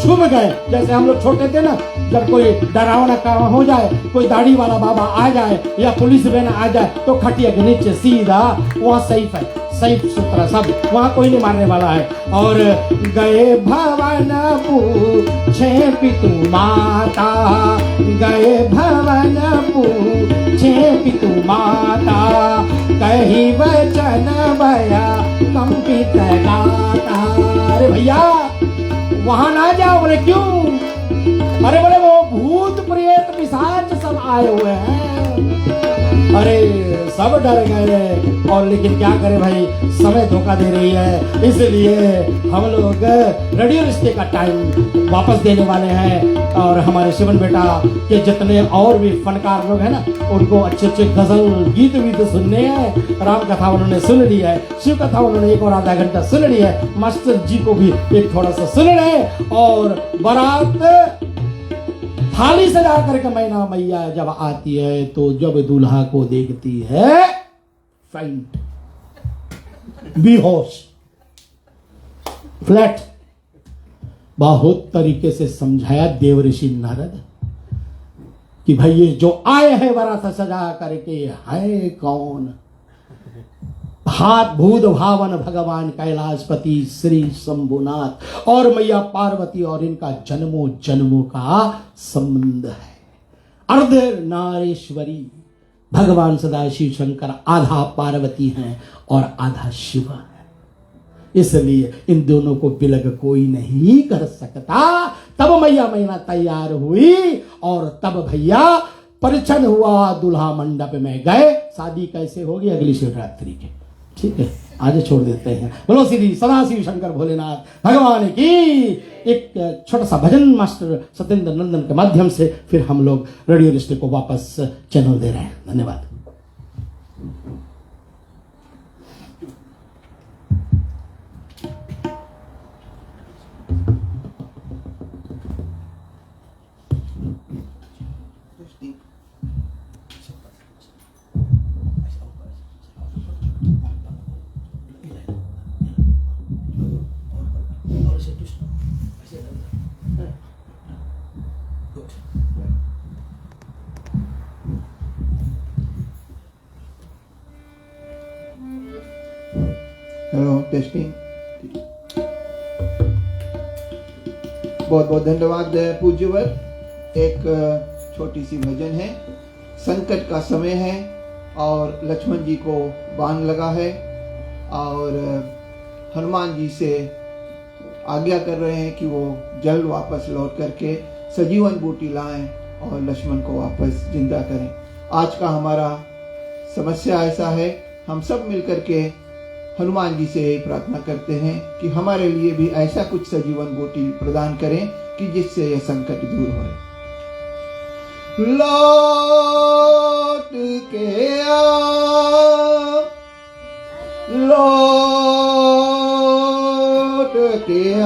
छुप गए। जैसे हम लोग छोटे थे ना, जब कोई डरावना काम हो जाए, कोई दाढ़ी वाला बाबा आ जाए या पुलिस वैन आ जाए तो खटिया के नीचे सीधा, वहाँ सेफ है, सेफ सुथरा सब, वहाँ कोई नहीं मारने वाला है। और गए भवन पूछे पितु माता, गए भवन पूछे पितु माता। कही वचन भया कंपित गाता। अरे भैया वहां ना जाओ। बोले क्यों? अरे बोले वो भूत प्रेत पिशाच सब आए हुए हैं। अरे सब डर गए। और लेकिन क्या करें भाई, समय धोखा दे रही है, इसलिए हम लोग रेडियो रिश्ते का टाइम वापस देने वाले हैं। और हमारे शिवन बेटा के जितने और भी फनकार लोग हैं ना, उनको अच्छे अच्छे गजल गीत भी तो सुनने हैं। राम कथा उन्होंने सुन ली है, शिव कथा उन्होंने 1 और आधा घंटा सुन ली है, मास्टर जी को भी एक थोड़ा सा सुन रहे। और बारात थाली सजा करके मैना मैया जब आती है तो जब दूल्हा को देखती है फेंट, बेहोश, फ्लैट। बहुत तरीके से समझाया देव ऋषि नारद कि भाई ये जो आए हैं बारात सजा करके है कौन? हाथ भूत भावन भगवान कैलाशपति श्री शंभुनाथ और मैया पार्वती और इनका जन्मों जन्मों का संबंध है। अर्धनारीश्वरी भगवान सदाशिव शंकर आधा पार्वती हैं और आधा शिव है, इसलिए इन दोनों को बिलग कोई नहीं कर सकता। तब मैया मैना तैयार हुई और तब भैया परिछन हुआ, दूल्हा मंडप में गए। शादी कैसे होगी अगली शिवरात्रि के, ठीक है, आज छोड़ देते हैं। बोलो श्री सदाशिव शंकर भोलेनाथ भगवान की। एक छोटा सा भजन मास्टर सत्येंद्र नंदन के माध्यम से फिर हम लोग रेडियो रिश्ते को वापस चैनल दे रहे हैं। धन्यवाद। Hello, testing. बहुत बहुत धन्यवाद पूज्यवर। एक छोटी सी भजन है। संकट का समय है और लक्ष्मण जी को बाण लगा है और हनुमान जी से आज्ञा कर रहे हैं कि वो जल्द वापस लौट करके सजीवन बूटी लाएं और लक्ष्मण को वापस जिंदा करें। आज का हमारा समस्या ऐसा है, हम सब मिलकर के हनुमान जी से प्रार्थना करते हैं कि हमारे लिए भी ऐसा कुछ सजीवन बूटी प्रदान करें कि जिससे यह संकट दूर हो। लौट के आ, लौट के आ,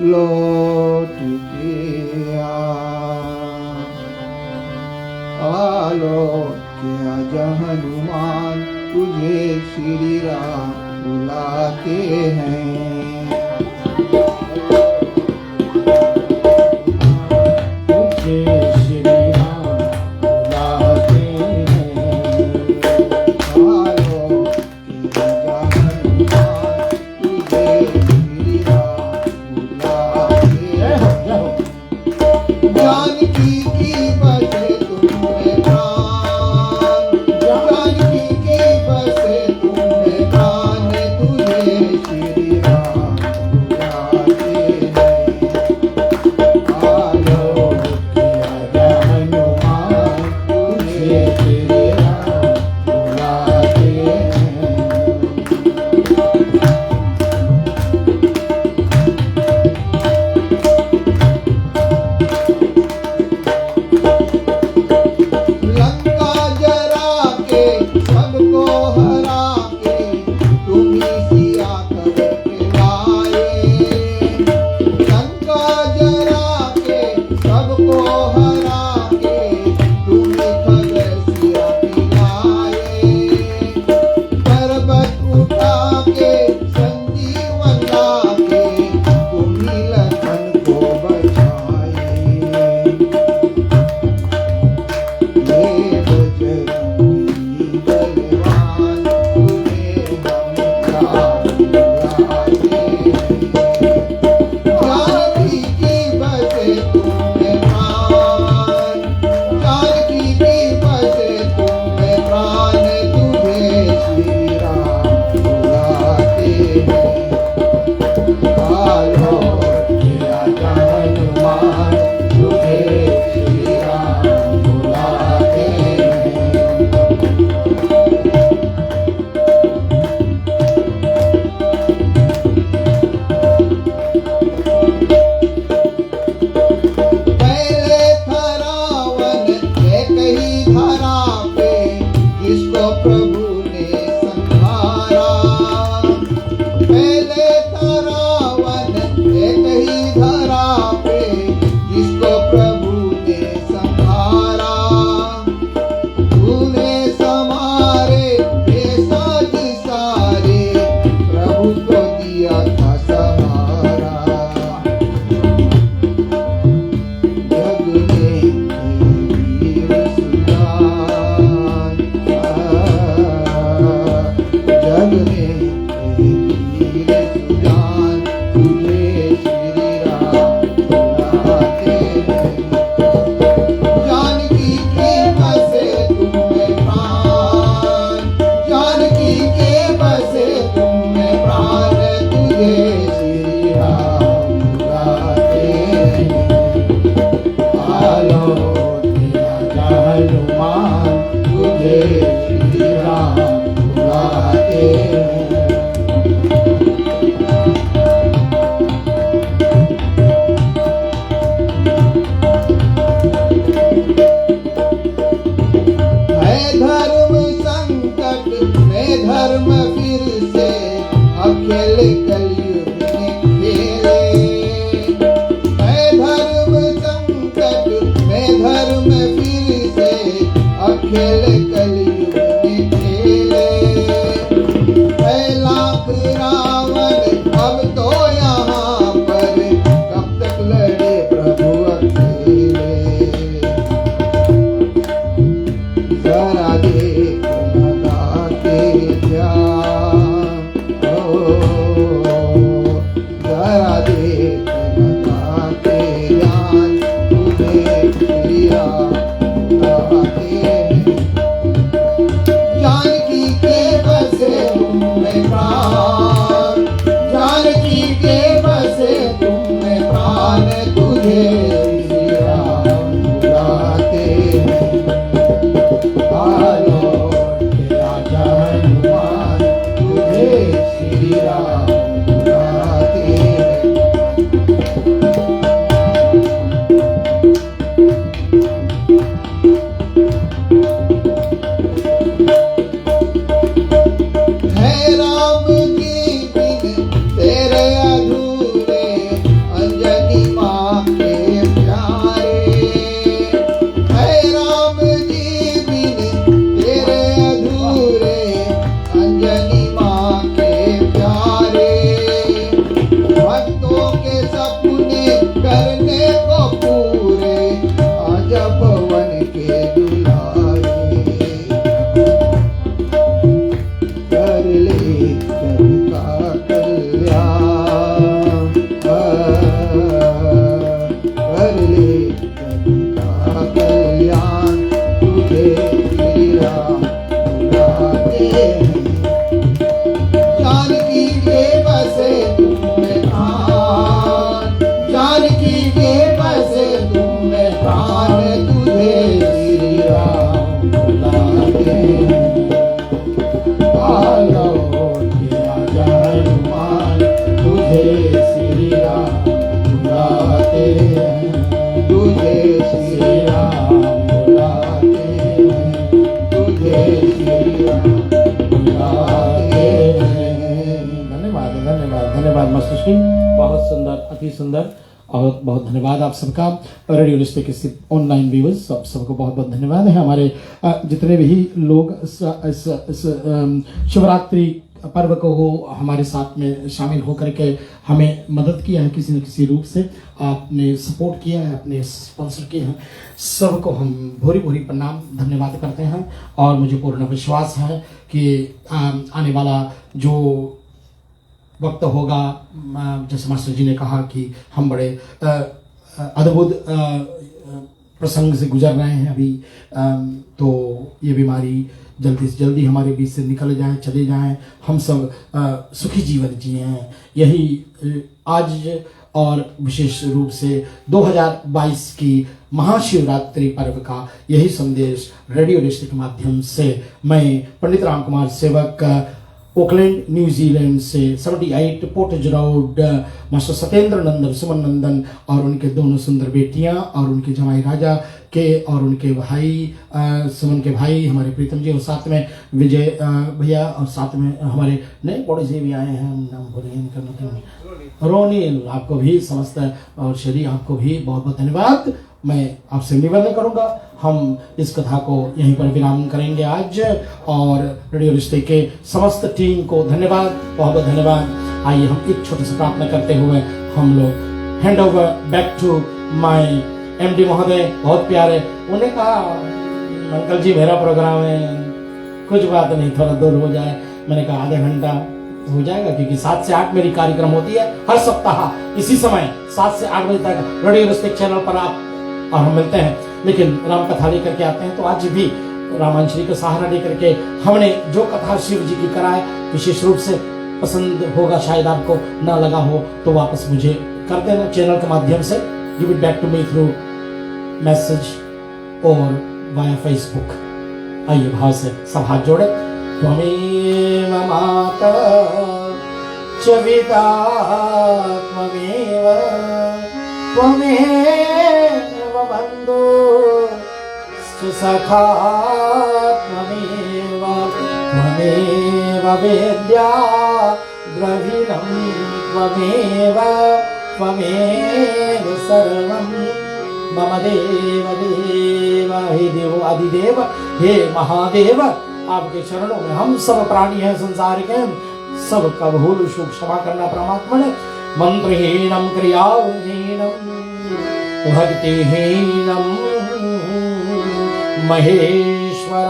लौट के आ, लौट के आजा हनुमान, तुझे श्री राम बुलाते हैं। तुझे श्री राम बुलाते हैं। आलो के आजा हनुमान, तुझे श्री राम बुलाते हैं। जानकी की बसे तुमने प्राण, जानकी की बसे तुमने प्राण, तुझे श्री राम बुलाते हैं। आलो के आजा हनुमान, तुझे श्री राम बुलाते हैं। लंका जरा के सबको हरा के तुम ही सिया करके लाए। लंका जरा के सबको हरा के तुम ही खबर सिया पिलाए। पर्वत उठा के संजीवन ला के तुम ही लखन को बचाए। ये बजरंगी बलवान, तुम्हें हम प्राण बुलाते हैं। जानकी की बसे तुमने प्राण, जानकी की बसे तुमने प्राण, तुझे श्री राम बुलाते हैं। आलो के आजा हनुमान, तुझे श्री राम बुलाते हैं। पहले था रावण एक ही धरा पे, जिसको प्रभु ने संहारा। पहले था रावण एक ही धरा पे, जिसको प्रभु ने संहारा। तूने समारे ये साज सारे, प्रभु को दिया था सहारा। जग में वीर सुजान, खेल कलयुग में खेले, है लाख रावण अब तो यहाँ पर, कब तक लड़े प्रभु अकेले। जरा देख लगा के ध्यान, जरा देख लगा के ध्यान, तुझे प्रिया बुलाते हैं। जानकी के बसे तुम में प्राण, जानकी के बसे तुम में प्राण, तुझे श्री राम बुलाते हैं। आलो के राजा हनुमान, तुझे श्री राम बुलाते हैं। है राम जी बिन तेरे अधूरे, अंजनी माँ के प्यारे। है राम जी बिन तेरे अधूरे, अंजनी माँ के प्यारे। भक्तों के सपने करने को पूरे, आजा पवन के दुलारे। कर ले जग का कल्याण, कर ले जग का कल्याण, तुझे श्री राम बुलाते हैं। जानकी के बसे तुम में प्राण, जानकी के बसे तुम में प्राण, तुझे श्री राम बुलाते हैं। आलो के राजा हनुमान, तुझे श्री राम बुलाते हैं, तुझे श्री राम बुलाते हैं, तुझे श्री राम बुलाते हैं। धन्यवाद धन्यवाद धन्यवाद मास्टर श्री, बहुत सुंदर, अति सुंदर, और बहुत धन्यवाद आप सबका। रेडियो रिश्ते के सिर्फ ऑनलाइन व्यूअर्स, आप सबको बहुत बहुत धन्यवाद है। हमारे जितने भी लोग इस शिवरात्रि पर्व को हमारे साथ में शामिल होकर के हमें मदद किया है किसी न किसी रूप से, आपने सपोर्ट किया है, आपने स्पॉन्सर किया है, सबको हम भूरी भूरी प्रणाम धन्यवाद करते हैं। और मुझे पूर्ण विश्वास है कि आने वाला जो वक्त होगा, जैसे मास्टर जी ने कहा कि हम बड़े अद्भुत प्रसंग से गुजर रहे हैं अभी, तो ये बीमारी जल्दी से जल्दी हमारे बीच से निकल जाए, चले जाएं, हम सब सुखी जीवन जिए। यही आज और विशेष रूप से 2022 की महाशिवरात्रि पर्व का यही संदेश रेडियो रिश्ते के माध्यम से मैं पंडित राम कुमार सेवक ओकलैंड न्यूजीलैंड से 78 पोर्टेज रोड मास्टर सत्येंद्र नंदन सुमन नंदन और उनके दोनों सुंदर बेटियां और उनके जमाई राजा के और उनके भाई सुमन के भाई हमारे प्रीतम जी, और साथ में विजय भैया, और साथ में हमारे नए बड़े जी भी आए हैं, नाम भूल रोनी, आपको भी समस्त और शरी आपको भी बहुत बहुत धन्यवाद। मैं आपसे निवेदन करूंगा, हम इस कथा को यहीं पर विराम करेंगे आज, और रेडियो रिश्ते के समस्त टीम को धन्यवाद, बहुत बहुत धन्यवाद। आइए हम एक छोटी सी प्रार्थना करते हुए हम लोग hand over back to my MD महोदय, बहुत प्यारे। उन्हें कहा अंकल जी मेरा प्रोग्राम है, कुछ बात नहीं, थोड़ा दूर हो जाए। मैंने कहा आधा घंटा हो जाएगा, क्योंकि 7 से 8 मेरी कार्यक्रम होती है हर सप्ताह इसी समय 7 से 8 बजे तक रेडियो रिश्ते चैनल पर आप और हम मिलते हैं। लेकिन राम कथा लेकर के आते हैं, तो आज भी रामायण श्री का सहारा लेकर के हमने जो कथा शिव जी की कराए, विशेष रूप से पसंद होगा, शायद आपको ना लगा हो तो वापस मुझे कर देना चैनल के माध्यम से, give it back to me through message और वाया फेसबुक। आइए भाव से सब हाथ जोड़े। त्वमेव माता च पिता त्वमेव त्वमेव बन्धु च सखा त्वमेव त्वमेव वेद्या द्रविणं त्वमेव त्वमेव सर्वं मम देव देव, हे देव आदिदेव, हे महादेव, आपके चरणों में हम सब प्राणी हैं संसार के, सबका भूल चूक क्षमा करना परमात्मा ने। मंत्रहीनम क्रियाहीनम भक्तिहीनम महेश्वर,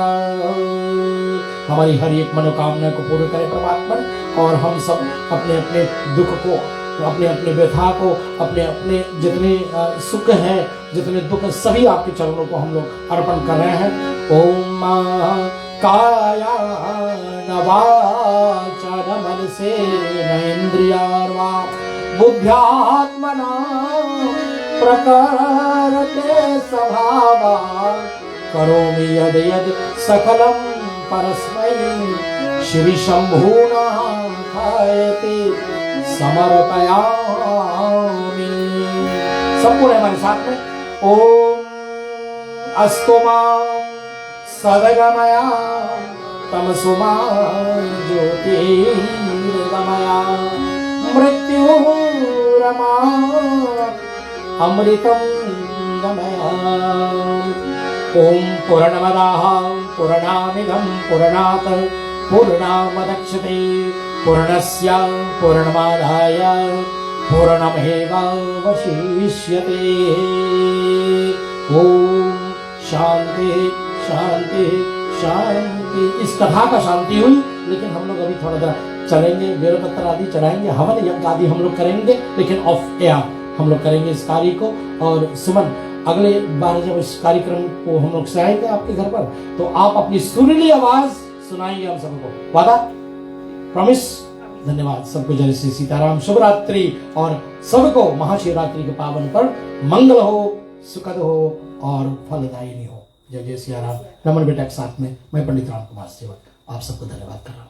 हमारी हर एक मनोकामना को पूर्ण करे परमात्मा, और हम सब अपने अपने दुख को, अपने अपने व्यथा को, अपने अपने जितने सुख हैं, जितने दुख, सभी आपके चरणों को हम लोग अर्पण कर रहे हैं। ओम काया न वाचा न मनसे न इंद्रियार्वा बुद्ध्यात्मना प्रकारते स्वभावा, करोमि यद यद सकलम परस्मै श्री शंभुना खायते समर्पयामि। सब पूरे हमारे साथ में। ओम अस्तु मा सदगमया तमसुमा ज्योतिर्गमया, मृत्युरमा अमृतं गमया। ओम पूर्णमदाः पूर्णमिदं पूर्णात् पूर्णमुदच्यते पूर्णस्य पूर्णमादाय पूर्णमेवावशिष्यते। ओम शांति शांति शांति। इस कथा का शांति हुई, लेकिन हम लोग अभी थोड़ा सा चलेंगे, बेलपत्र आदि चढ़ाएंगे, हवन यज्ञ आदि हम लोग करेंगे, लेकिन ऑफ एयर हम लोग करेंगे इस कार्य को। और सुमन, अगले बार जब इस कार्यक्रम को हम लोग से आएंगे आपके घर पर, तो आप अपनी सुरीली आवाज सुनाएंगे हम सबको, वादा, प्रॉमिस। धन्यवाद सबको। जय श्री सीताराम। शुभ रात्रि, और सबको महाशिवरात्रि के पावन पर मंगल हो, सुखद हो और फलदायिनी हो। जय जय सिया राम। रमन बेटा के साथ में मैं पंडित राम कुमार सेवक आप सबको धन्यवाद कर रहा हूँ।